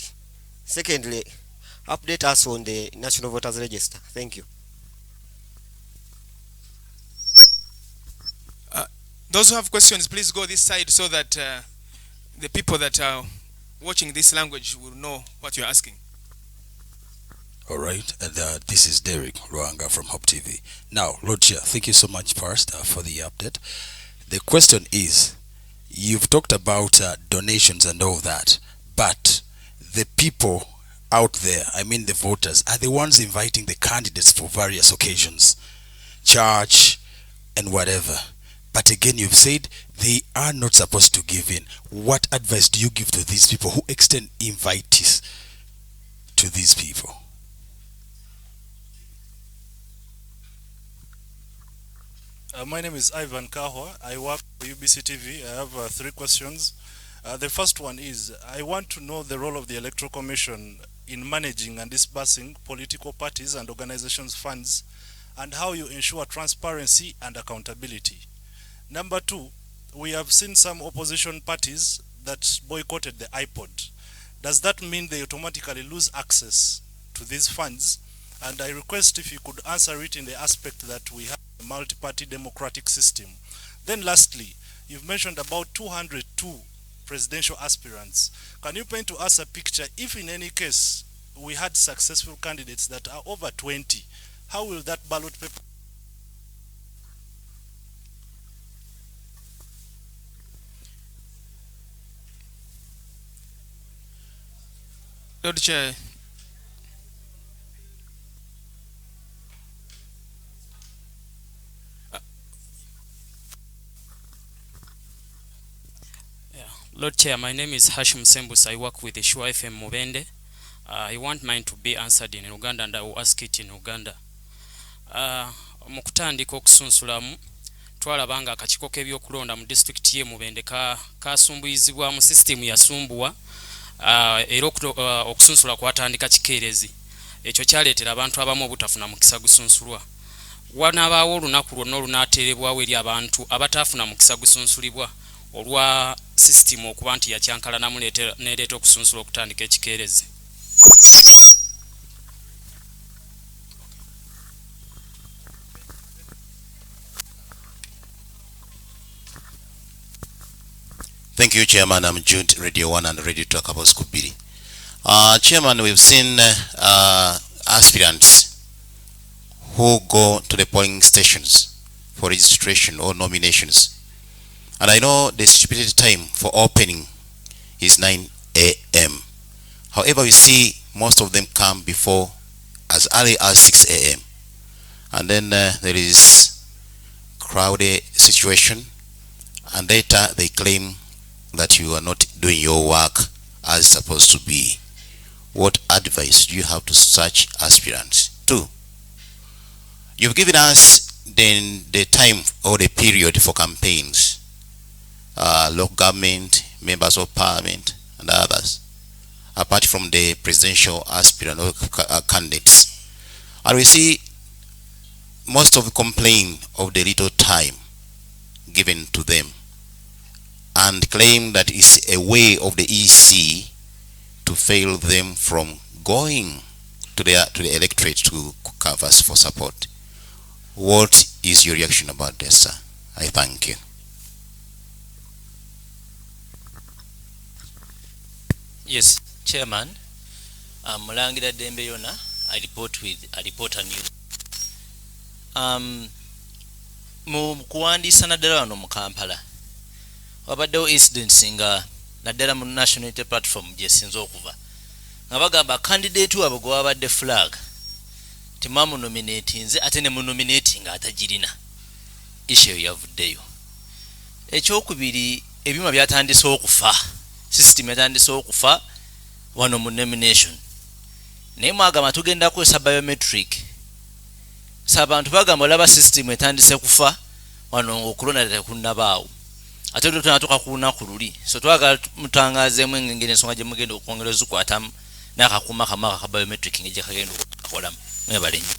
Secondly, update us on the National Voters Register. Thank you. Those who have questions, please go this side so that the people that are watching this language will know what you're asking. All right, and this is Derek Ruanga from Hope TV. Now, Lord Chair, thank you so much first for the update. The question is, you've talked about donations and all that, but the people out there, I mean the voters, are the ones inviting the candidates for various occasions, church and whatever. But again, you've said they are not supposed to give in. What advice do you give to these people who extend invitees to these people? My name is Ivan Kahwa. I work for UBC TV. I have three questions. The first one is, I want to know the role of the Electoral Commission in managing and disbursing political parties and organizations' funds, and how you ensure transparency and accountability. Number two, we have seen some opposition parties that boycotted the iPod. Does that mean they automatically lose access to these funds? And I request if you could answer it in the aspect that we have a multi-party democratic system. Then lastly, you've mentioned about 202 presidential aspirants. Can you paint to us a picture, if in any case we had successful candidates that are over 20, how will that ballot paper? Lord Chair. Lord Chair, my name is Hashim Sembus. I work with the Shua FM Mubende. I want mine to be answered in Uganda, and I will ask it in Uganda. Mukutandika okusunsulamu twalabanga Akakiiko Keby'Okulonda mu district ye Mubende kasumbuyizibwa mu system yasumbuwa era okusunsula kwatandika kikeerezi. Ekyo kyaleetera abantu abamu obutafuna mukisa gusunsulwa. Wanabaawo olunaku lwonna olunaateerebwawo eri abantu abataafuna mukisa gusunsulibwa olwa system okuba nti yakyankalanamu nereeta okusunsula okutandika ekikeerezi. Thank you, Chairman. I'm Jude, Radio 1 and Radio 2 Kabos Kubiri. Chairman, we've seen aspirants who go to the polling stations for registration or nominations. And I know the stipulated time for opening is 9 a.m. However, we see most of them come before as early as 6 a.m. And then there is crowded situation, and later they claim that you are not doing your work as supposed to be. What advice do you have to such aspirants? Two, you've given us then the time or the period for campaigns, local government, members of parliament, and others, apart from the presidential aspirant or candidates. And we see most of the complain of the little time given to them and claim that it's a way of the EC to fail them from going to the electorate to canvass for support. What is your reaction about this, sir? I thank you. Yes, Chairman. Mulangira Dembe Yona, I report with a reporter news. Mu kuwandiisa naddala wano mu Kampala wabaddewo incidents nga naddala mu National Unity Platform gye sinza okuva nga bagamba candidate wabwe gwe wabadde flag temamunominatinze ate ne munominating atagirina issue yavuddeyo. Ekyokubiri, ebyuma byatandise okufa, system yatandise okufa wano mu nomination, naye mwagamba tugenda kukozesa biometric. Abantu bagamba olaba system etandise kufa wano okulonda tekunnabaawo ate tunatuuka ku lunaku luli, so twagala mutangazeemu engeri ensonga gye mugenda okwongera ozikwatamu n'akakuuma kamaka ka biometric ng'egye kagenda okukolamu. Mwebale nnyo.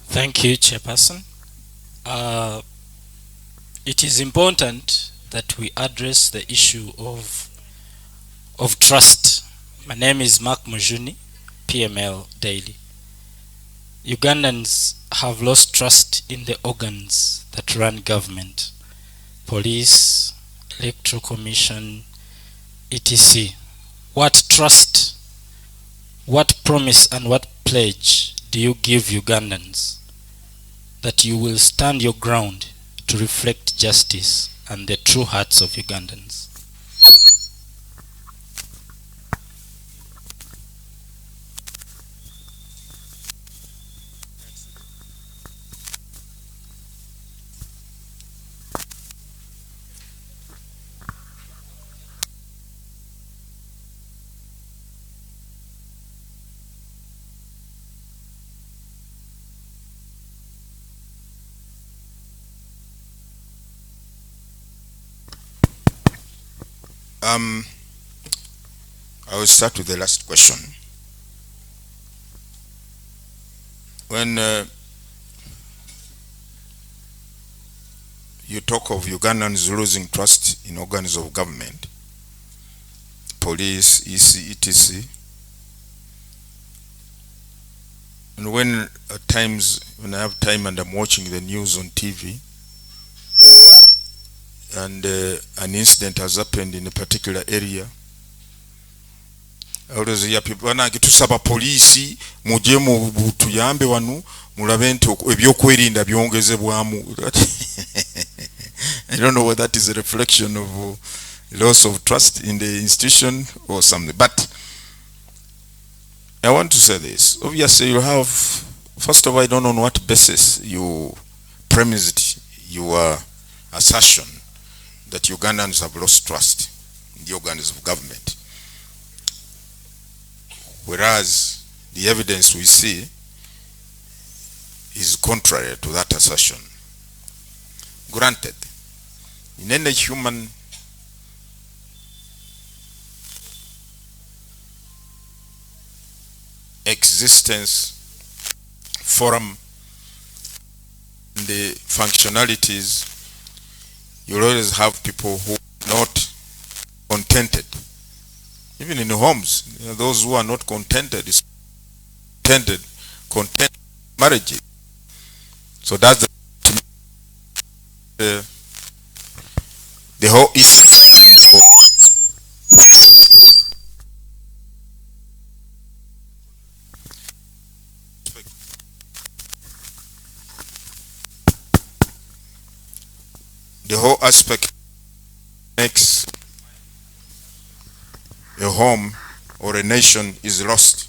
Thank you, Chairperson. It is important that we address the issue of trust. My name is Mark Mujuni, PML Daily. Ugandans have lost trust in the organs that run government, police, electoral commission, etc. What trust, what promise and what pledge do you give Ugandans that you will stand your ground to reflect justice and the true hearts of Ugandans? I will start with the last question. When you talk of Ugandans losing trust in organs of government, police, EC, etc., and when at times when I have time and I'm watching the news on TV, and an incident has happened in a particular area, I always hear people tusaba police muje mu tuyambe wanu mulabe nti ebyokwelinda byongezebwamu. I don't know whether that is a reflection of loss of trust in the institution or something, but I want to say this. Obviously you have, first of all, I don't know on what basis you premised your assertion that Ugandans have lost trust in the organs of government, whereas the evidence we see is contrary to that assertion. Granted, in any human existence, forum, the functionalities, you always have people who are not contented. Even in the homes, those who are not contented, content marriages. So that's the whole issue. The whole aspect makes a home or a nation is lost.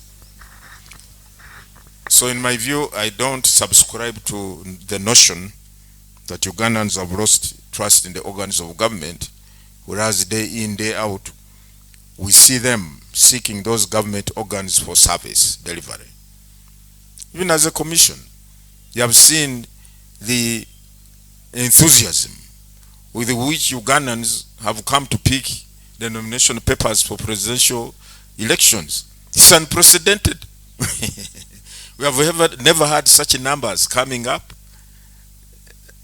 So in my view, I don't subscribe to the notion that Ugandans have lost trust in the organs of government, whereas day in, day out, we see them seeking those government organs for service delivery. Even as a commission, you have seen the enthusiasm with which Ugandans have come to pick the nomination papers for presidential elections. It's unprecedented. We have never had such numbers coming up.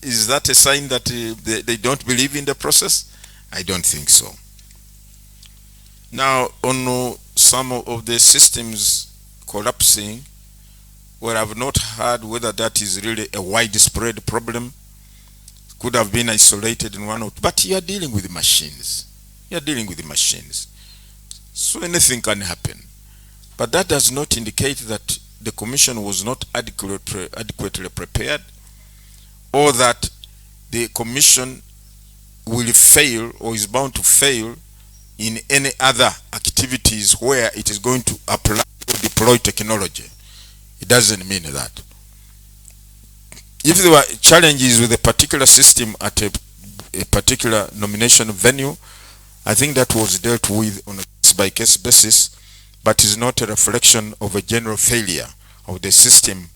Is that a sign that they don't believe in the process? I don't think so. Now, on some of the systems collapsing, well, I've not heard whether that is really a widespread problem. Could have been isolated in one or two, but you are dealing with machines. You are dealing with machines. So anything can happen. But that does not indicate that the commission was not adequately prepared, or that the commission will fail or is bound to fail in any other activities where it is going to apply or deploy technology. It doesn't mean that. If there were challenges with a particular system at a particular nomination venue, I think that was dealt with on a case-by-case basis, but is not a reflection of a general failure of the system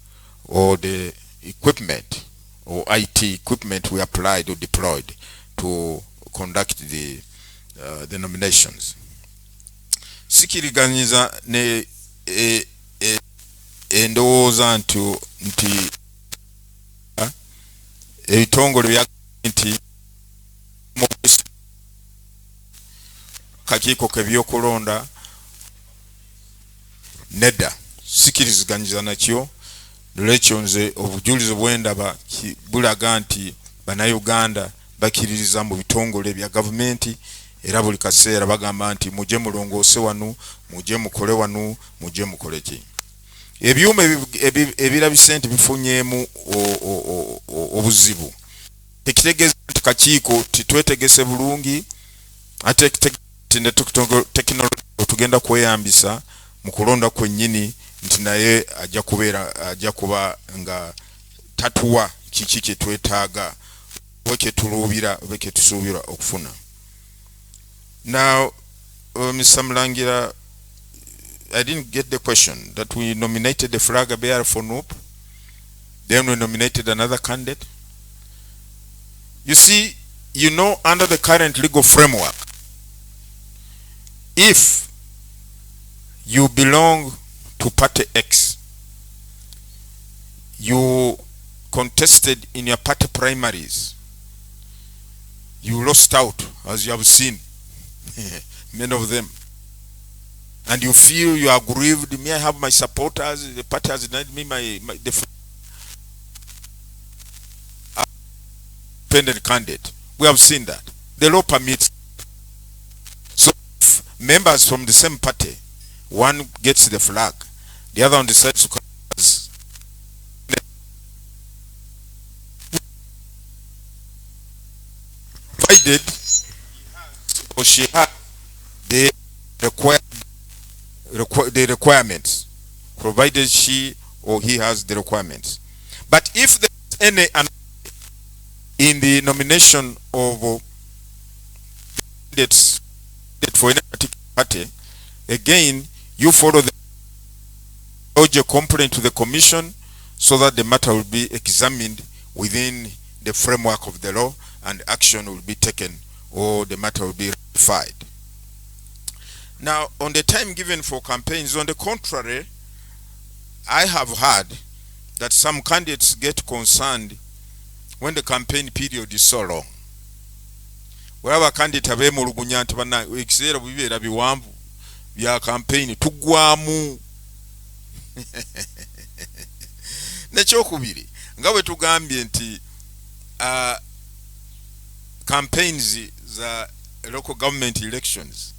or the equipment or IT equipment we applied or deployed to conduct the nominations. Sikiriganyiza ne endowooza nti ebitongole bya nti Akakiiko Keby'Okulonda nedda sikiriziganyiza nakyo. Lwekyo nze obujulizi bwendaba bulaga nti bannayuganda bakiririza mu bitongole bya gavumenti, era buli kaseera bagamba nti mujje mulongoose wanu, mujje mukole wanu, mujje mukole ki. Ebyuma ebirabise nti bifunyeemu obuzibu tekitegeeza nti kakiiko titwetegese bulungi, ate tekinologi tugenda kweyambisa mu kulonda kwennyini nti naye ajja kuba nga tatuwa kiki kye twetaaga oba kye tuluubira oba kye tusuubira okufuna. Now, Mr. Mulangira, I didn't get the question that we nominated the flag bearer for NUP, then we nominated another candidate. You see, you know, under the current legal framework, if you belong to party X, you contested in your party primaries, you lost out, as you have seen, many of them, and you feel you are grieved. May I have my supporters? The party has denied me the independent candidate. We have seen that. The law permits. So if members from the same party, one gets the flag, the other one decides to contest, provided or she has the requirements, provided she or he has the requirements. But if there is any in the nomination of candidates for any particular party, again you follow the lodge a complaint to the commission so that the matter will be examined within the framework of the law and action will be taken or the matter will be rectified. Now, on the time given for campaigns, on the contrary, I have heard that some candidates get concerned when the campaign period is so long. Wherever candidate abemulugunya nti bana ekiseera bibeera biwanvu bya campaign tugwamu. Nekyokubiri nga bwe tugambye nti campaigns za local government elections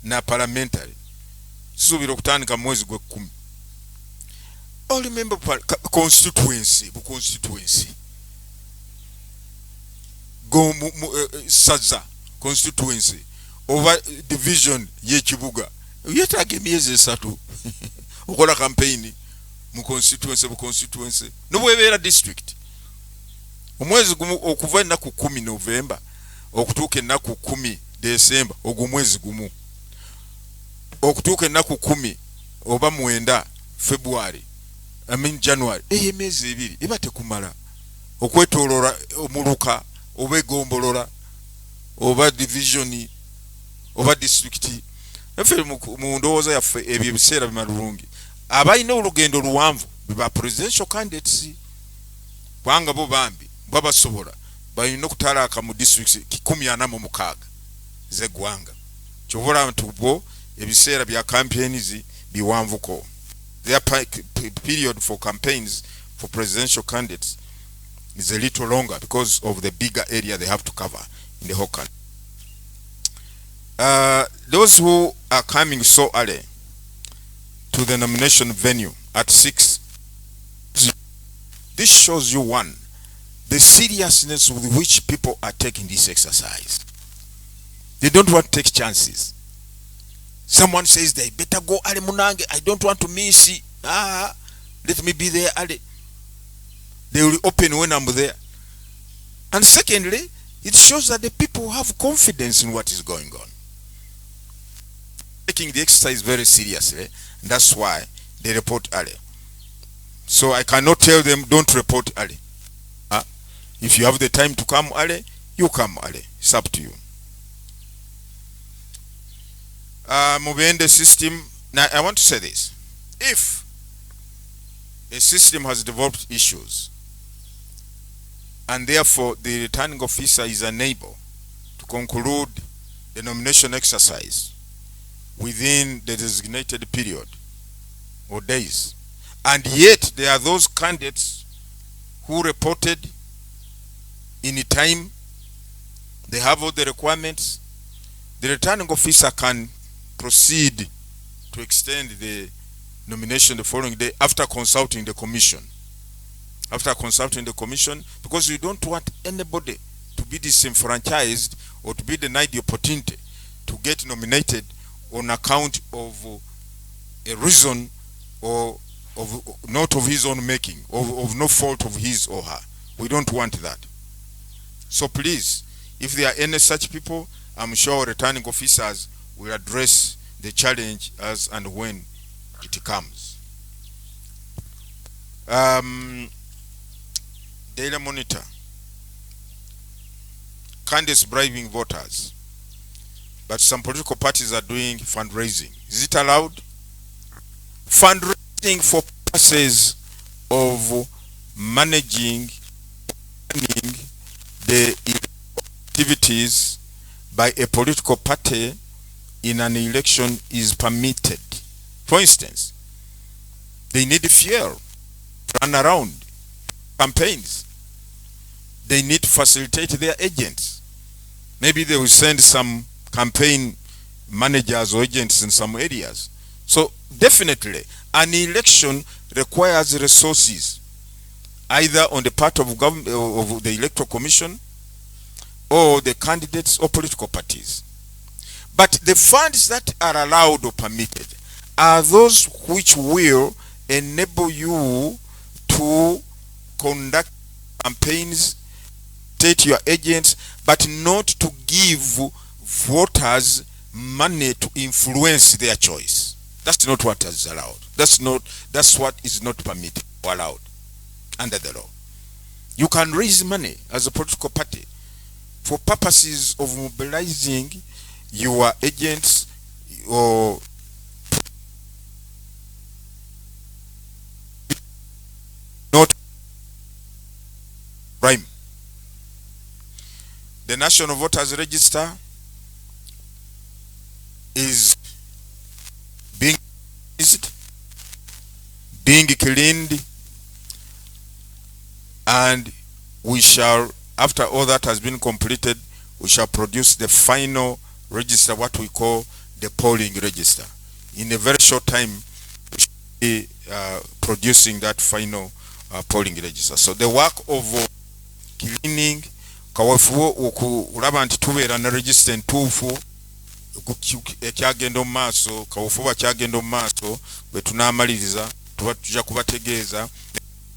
na parliamentary zisuubira okutandika mwezi gwe 10. All remember constituency go saza constituency over division y'ekibuga yetaaga emyezi 3 okola campaign mu constituency nobwebeera district omwezi gumu okuva ennaku 10 November okutuuka ennaku 10 December ogwo mwezi gumu okutuuka ennaku 10 oba 9 February January emyezi 2 eba tekumala okwetolora omuluka oba egombolola oba division oba district efe mu ndowooza yaffe ebyo ebiseera bimalungi abalina olugendo luwanvu biba presidential candidates kubanga bo bambi babasobola balina okutalaaka mu districts 146 z'eggwanga kyobula nti bo ebiseera bya campaigns biwanvuko. Their period for campaigns for presidential candidates is a little longer because of the bigger area they have to cover in the whole country. Those who are coming so early to the nomination venue at 6, this shows you, one, the seriousness with which people are taking this exercise. They don't want to take chances. Someone says they better go early munange, I don't want to miss it. Let me be there early. They will open when I'm there. And secondly, it shows that the people have confidence in what is going on. Taking the exercise very seriously, and that's why they report early. So I cannot tell them don't report early. If you have the time to come early, you come early. It's up to you. Moving the system. Now I want to say this: if a system has developed issues and therefore the returning officer is unable to conclude the nomination exercise within the designated period or days, and yet there are those candidates who reported in time, they have all the requirements, the returning officer can proceed to extend the nomination the following day after consulting the commission. After consulting the commission, because you don't want anybody to be disenfranchised or to be denied the opportunity to get nominated on account of a reason or of not of his own making, of no fault of his or her. We don't want that. So please, if there are any such people, I'm sure returning officers will address the challenge as and when it comes. Daily Monitor. Candidates bribing voters. But some political parties are doing fundraising. Is it allowed? Fundraising for purposes of managing the activities by a political party in an election is permitted. For instance, they need fuel to run around campaigns. They need to facilitate their agents. Maybe they will send some campaign managers or agents in some areas. So definitely an election requires resources, either on the part of government, of the electoral commission, or the candidates or political parties. But the funds that are allowed or permitted are those which will enable you to conduct campaigns, state your agents, but not to give voters money to influence their choice. That's not what is allowed. That's what is not permitted or allowed under the law. You can raise money as a political party for purposes of mobilizing your agents or not crime. The National Voters Register is being cleaned, and we shall, after all that has been completed, we shall produce the final register, what we call the polling register. In a very short time, we should be producing that final polling register. So the work of cleaning, kawafuo okulaba nti tubeera na register entuufu ekyagenda mu maaso, kawafuba kyagenda mu maaso bwe tunaamaliriza tujja kubategeeza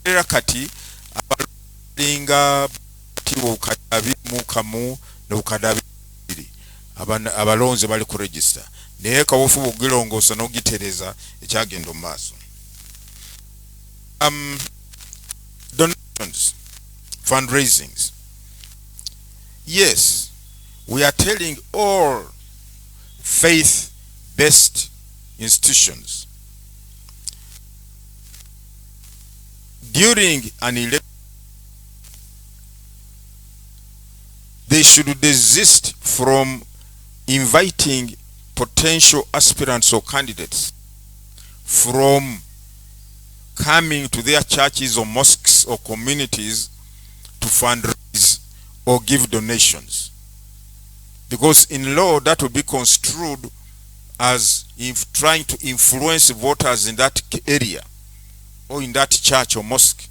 era kati abalinga obukadde 21 n'obukadde 22 abalonze bali ku register. naye kawofu bugilongoosa n'ogitereza ekyagenda mu maaso. Donations, fundraisings. Yes, we are telling all faith-based institutions during an election they should desist from inviting potential aspirants or candidates from coming to their churches or mosques or communities to fundraise or give donations, because in law that will be construed as if trying to influence voters in that area or in that church or mosque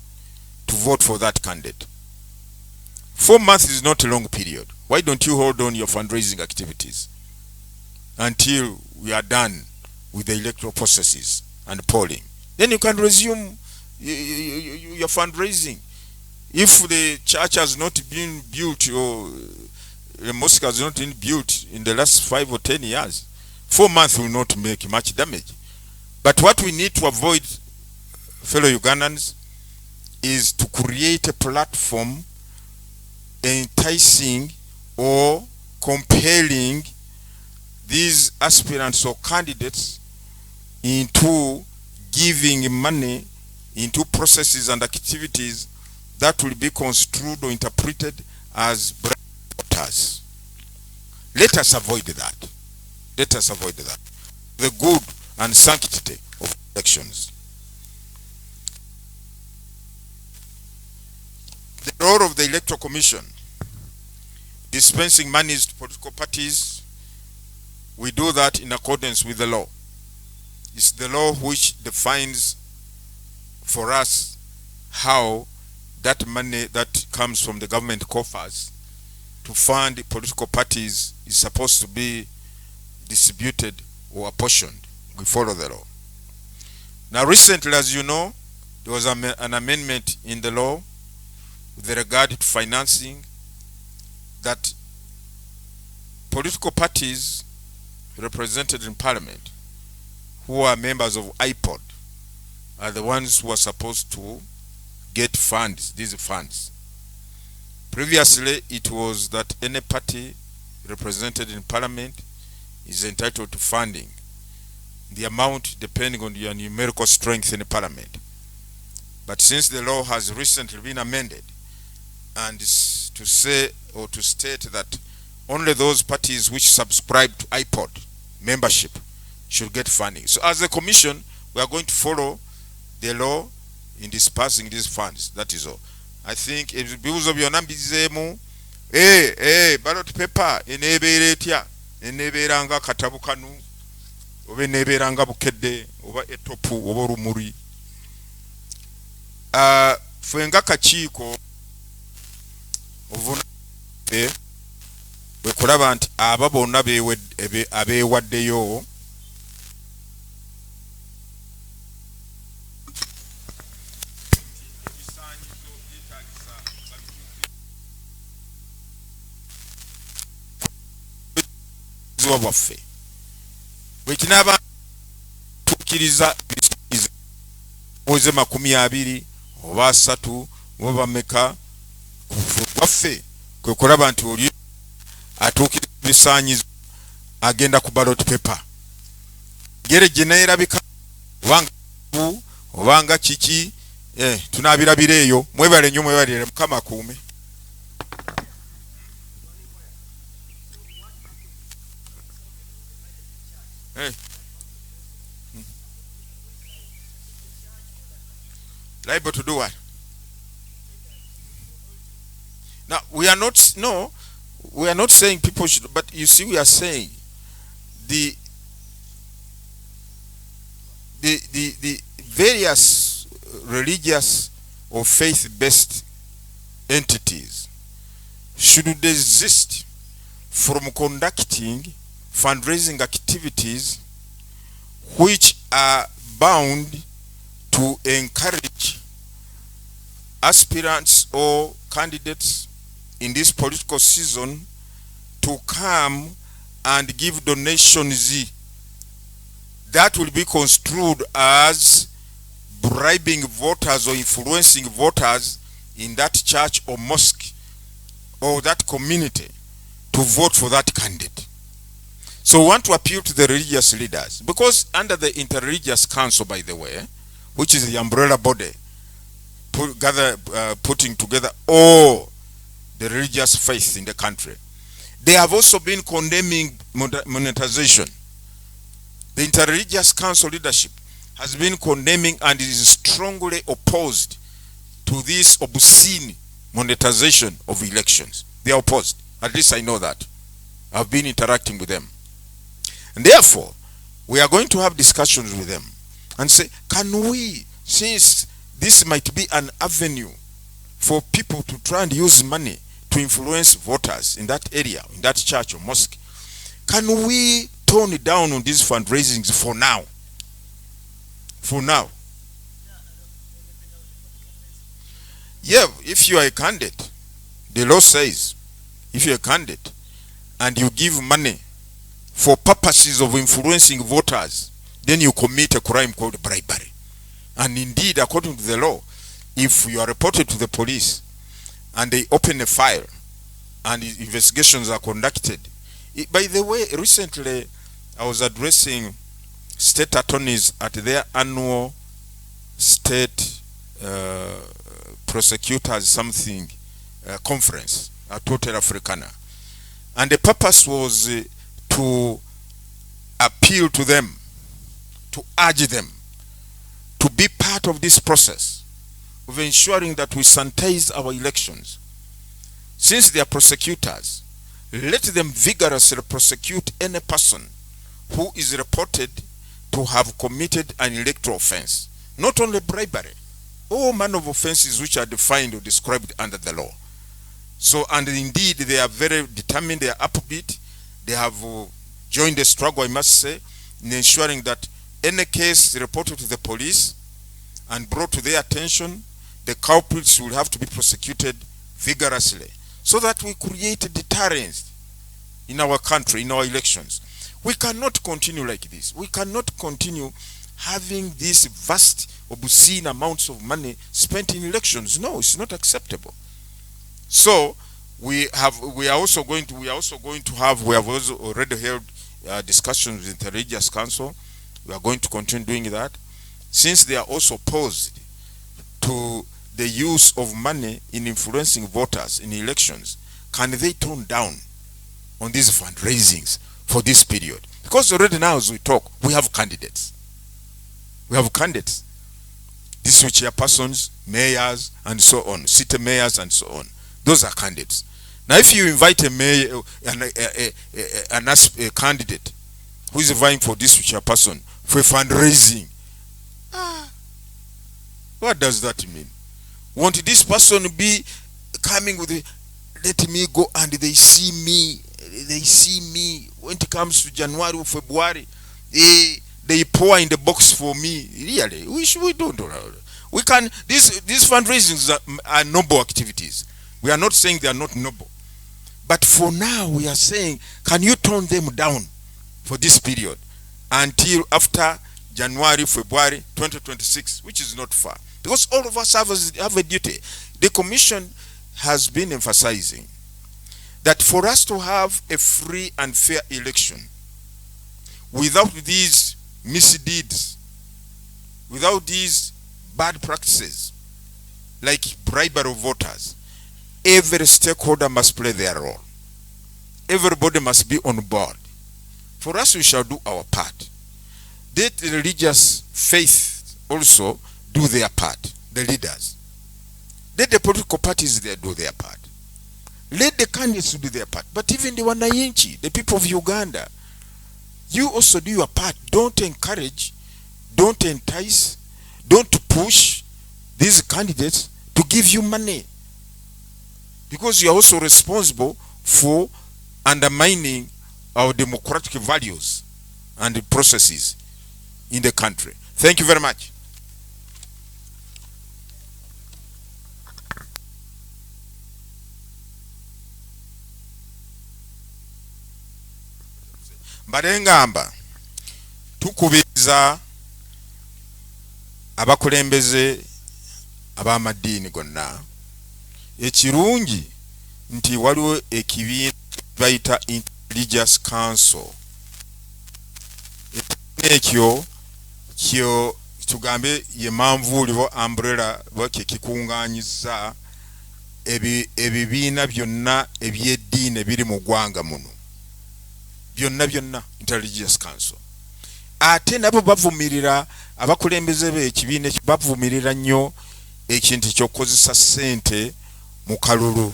to vote for that candidate. 4 months is not a long period. Why don't you hold on your fundraising activities until we are done with the electoral processes and polling? Then you can resume your fundraising. If the church has not been built or the mosque has not been built in the last 5 or 10 years, 4 months will not make much damage. But what we need to avoid, fellow Ugandans, is to create a platform enticing or compelling these aspirants or candidates into giving money into processes and activities that will be construed or interpreted as voters. Let us avoid that. Let us avoid that. The good and sanctity of elections. The role of the Electoral Commission, dispensing monies to political parties, we do that in accordance with the law. It's the law which defines for us how that money that comes from the government coffers to fund political parties is supposed to be distributed or apportioned. We follow the law. Now recently, as you know, there was an amendment in the law with regard to financing, that political parties represented in parliament who are members of IPOD are the ones who are supposed to get funds, these funds. Previously, it was that any party represented in parliament is entitled to funding, the amount depending on your numerical strength in the parliament. But since the law has recently been amended, and to say or to state that only those parties which subscribe to IPOD membership should get funding. So as a commission, we are going to follow the law in dispersing these funds. That is all. I think if bills of your nambizemu ballot paper eneberanga katabukanu oba eneberanga bukedde oba etopu oba rumuri fenga kakiiko ovuna bwe kulaba nti aba bonna abeewaddeyo bwaffe bwe kinaaba tukkiriza mwezi 20 oba 3 oba bameka waffe kwe kulaba nti oli atuukiriza ebisaanyizo agenda ku ballot paper gere gye neerabika obanga kiki tunaabirabira eyo. Mwebale nnyo, mwebalire, Mukama akuume. Liable to do what? Now we are not saying people should, but you see, we are saying the various religious or faith-based entities should desist from conducting fundraising activities which are bound to encourage aspirants or candidates in this political season to come and give donations that will be construed as bribing voters or influencing voters in that church or mosque or that community to vote for that candidate. So we want to appeal to the religious leaders, because under the Interreligious Council, by the way, which is the umbrella body putting together all the religious faith in the country, they have also been condemning monetization. The Interreligious Council leadership has been condemning and is strongly opposed to this obscene monetization of elections. They are opposed. At least I know that. I've been interacting with them. And therefore, we are going to have discussions with them and say, can we, since this might be an avenue for people to try and use money to influence voters in that area, in that church or mosque, can we tone it down on these fundraisings for now? For now. Yeah, if you are a candidate, the law says, if you're a candidate and you give money for purposes of influencing voters, then you commit a crime called bribery. And indeed, according to the law, if you are reported to the police and they open a file and investigations are conducted. By the way, recently I was addressing state attorneys at their annual state prosecutors something conference at Hotel Africana, and the purpose was to appeal to them, to urge them to be part of this process of ensuring that we sanitize our elections. Since they are prosecutors, let them vigorously prosecute any person who is reported to have committed an electoral offense. Not only bribery, all manner of offenses which are defined or described under the law. So, and indeed, they are very determined, they are upbeat, they have joined the struggle, I must say, in ensuring that any case reported to the police and brought to their attention, the culprits will have to be prosecuted vigorously, so that we create a deterrence in our country, in our elections. We cannot continue like this. We cannot continue having these vast, obscene amounts of money spent in elections. No, it's not acceptable. So we have also already held discussions with the Religious Council. We are going to continue doing that. Since they are also opposed to the use of money in influencing voters in elections, can they tone down on these fundraisings for this period? Because already now as we talk, we have candidates. We have candidates. These are chairpersons, mayors, and so on, city mayors, and so on. Those are candidates. Now, if you invite a mayor, a candidate who is vying for this chairperson for fundraising, what does that mean? Won't this person be coming with a, let me go, and they see me when it comes to January or February, they pour in the box for me? Really, we don't. We can, these fundraisings are noble activities. We are not saying they are not noble, but for now we are saying, can you tone them down for this period until after January, February 2026, which is not far, because all of us have a duty. The Commission has been emphasizing that for us to have a free and fair election without these misdeeds, without these bad practices like bribery of voters, every stakeholder must play their role. Everybody must be on board. For us, we shall do our part. Let the religious faith also do their part, the leaders. Let the political parties there do their part. Let the candidates do their part. But even the wananchi, the people of Uganda, you also do your part. Don't encourage, don't entice, don't push these candidates to give you money, because you are also responsible for undermining our democratic values and the processes in the country. Thank you very much. Mbarengamba tukubiriza za abakulembeze ab'amadiini gonna ekirungi nti waliwo ekibiina bayita Religious Council. Ekyo tugambe ye manvuuli bo umbrella bwekyo kikungaanyiza ebibiina byonna ebyeddiini biri mu ggwanga muno byonna Religious Council. Ate nabo bavumirira abakulembeze b'ekibiina bavumirira nnyo ekintu ky'okukozesa ssente mu kalulu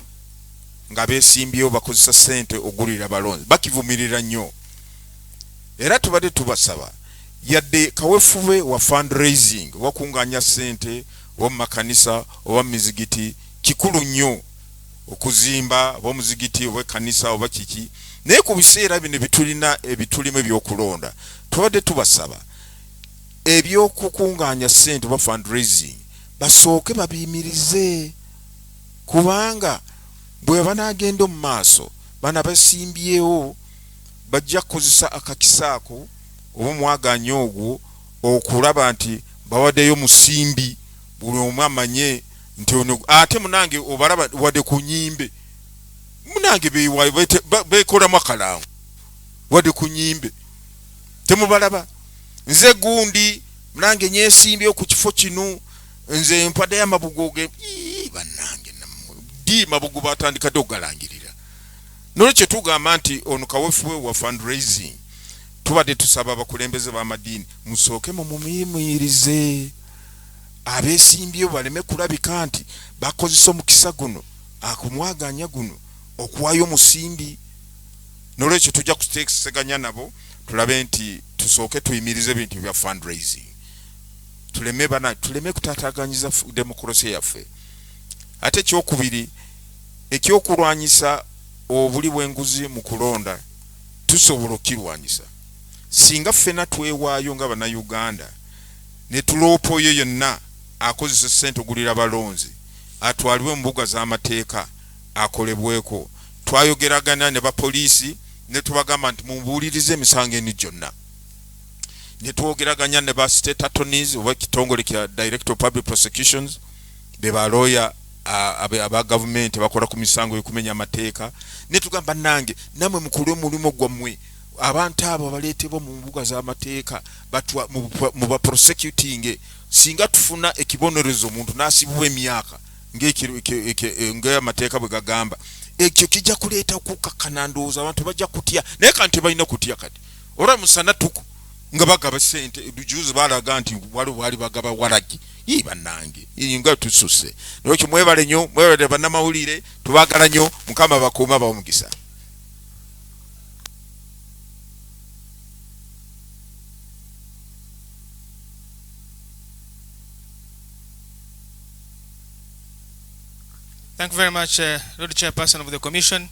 nga beesimbyewo bakozesa ssente ogulira balonzi bakivumirira nnyo. Era tubadde tubasaba yadde kaweefube wa fundraising wakunganya ssente oba mu makanisa oba mu mizigiti kikulu nnyo okuzimba oba muzigiti oba kanisa oba kiki, naye ku biseera bino bitulina ebitulimu ebyokulonda tubadde tubasaba ebyokukunganya ssente oba fundraising basooke babiyimirize, kubanga bwe banaagenda mu maaso bana basimbyewo bajja kukozesa akakisaako oba mwaganya ogwo okulaba nti bawaddeyo musimbi buli omu amanye nti ono ate munange obalaba wadde ku nyimbe munange beekolamu akalango wadde ku nyimbe temubalaba. Nze gundi munange nyesimbyewo ku kifo kino nze mpadde amabugo ge bannange di mabugo batandikadde okugalangirira. Nolwekyo tugamba nti ono kaweefube wa fundraising tubadde tusaba abakulembeze b'amadiini musooke mumuyimirize abeesimbyewo baleme kulabika nti bakozesa omukisa guno akumwaganya guno okuwayo omusimbi. Nolwekyo tujja kuteeseganya nabo tulabe nti tusooke tuyimirize ebintu bya fundraising tuleme kutataganyiza demokrasi yaffe. Ate ekyokubiri ekyokulwanyisa obuli bw'enguzi mu kulonda tusobola okirwanyisa singa ffena twewaayo nga bannayuganda ne tuloopoyo yonna akozesa ssente ogulira balonzi atwalibwe mu mbuga z'amateeka akolebweko. Twayogeragana ne bapoliisi ne tubagamba nti mubuulirize emisango eni gyonna, ne twogeraganya ne ba state attorneys oba kitongole kya director of public prosecutions be balooya aba government bakola ku misango ekumenya amateeka, ne tugamba nange namwe mukole omulimu gwammwe abantu abo baleetebwa mu mbuga z'amateeka mu ba prosecuting singa tufuna ekibonerezo omuntu n'asibibwa emyaka ng'amateeka bwe gagamba ekyo kijja kuleeta okukakkana ndowooza abantu bajja kutya, naye kanti balina kutya kati olwa musana tuku nga bagaba ssente juzi balaga nti wali bagaba waragi bannange nga tususe. Nolwekyo mwebale nnyo, mwebale bannamawulire tubagala nnyo, Mukama bakuuma bawomugisa. Thank you very much, Lord Chairperson of the Commission,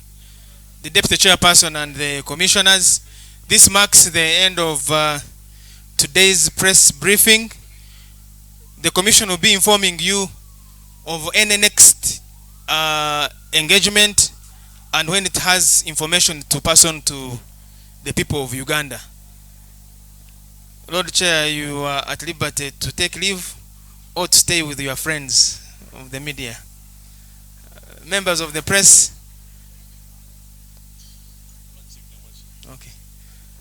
the Deputy Chairperson and the Commissioners. This marks the end of today's press briefing. The Commission will be informing you of any next engagement and when it has information to pass on to the people of Uganda. Lord Chair, you are at liberty to take leave or to stay with your friends of the media. Members of the press, okay,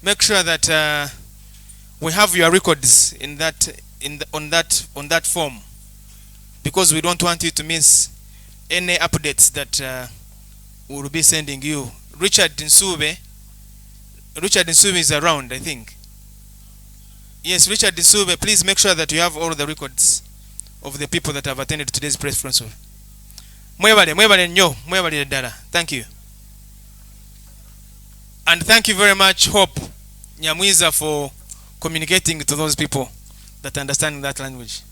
make sure that we have your records on that form, because we don't want you to miss any updates that we'll be sending you. Richard Nsube is around, I think. Yes, Richard Nsube, please make sure that you have all the records of the people that have attended today's press conference. Mwebale nnyo, mwebale ddala. Thank you. And thank you very much, Hope Nyamwiza, for communicating to those people that understand that language.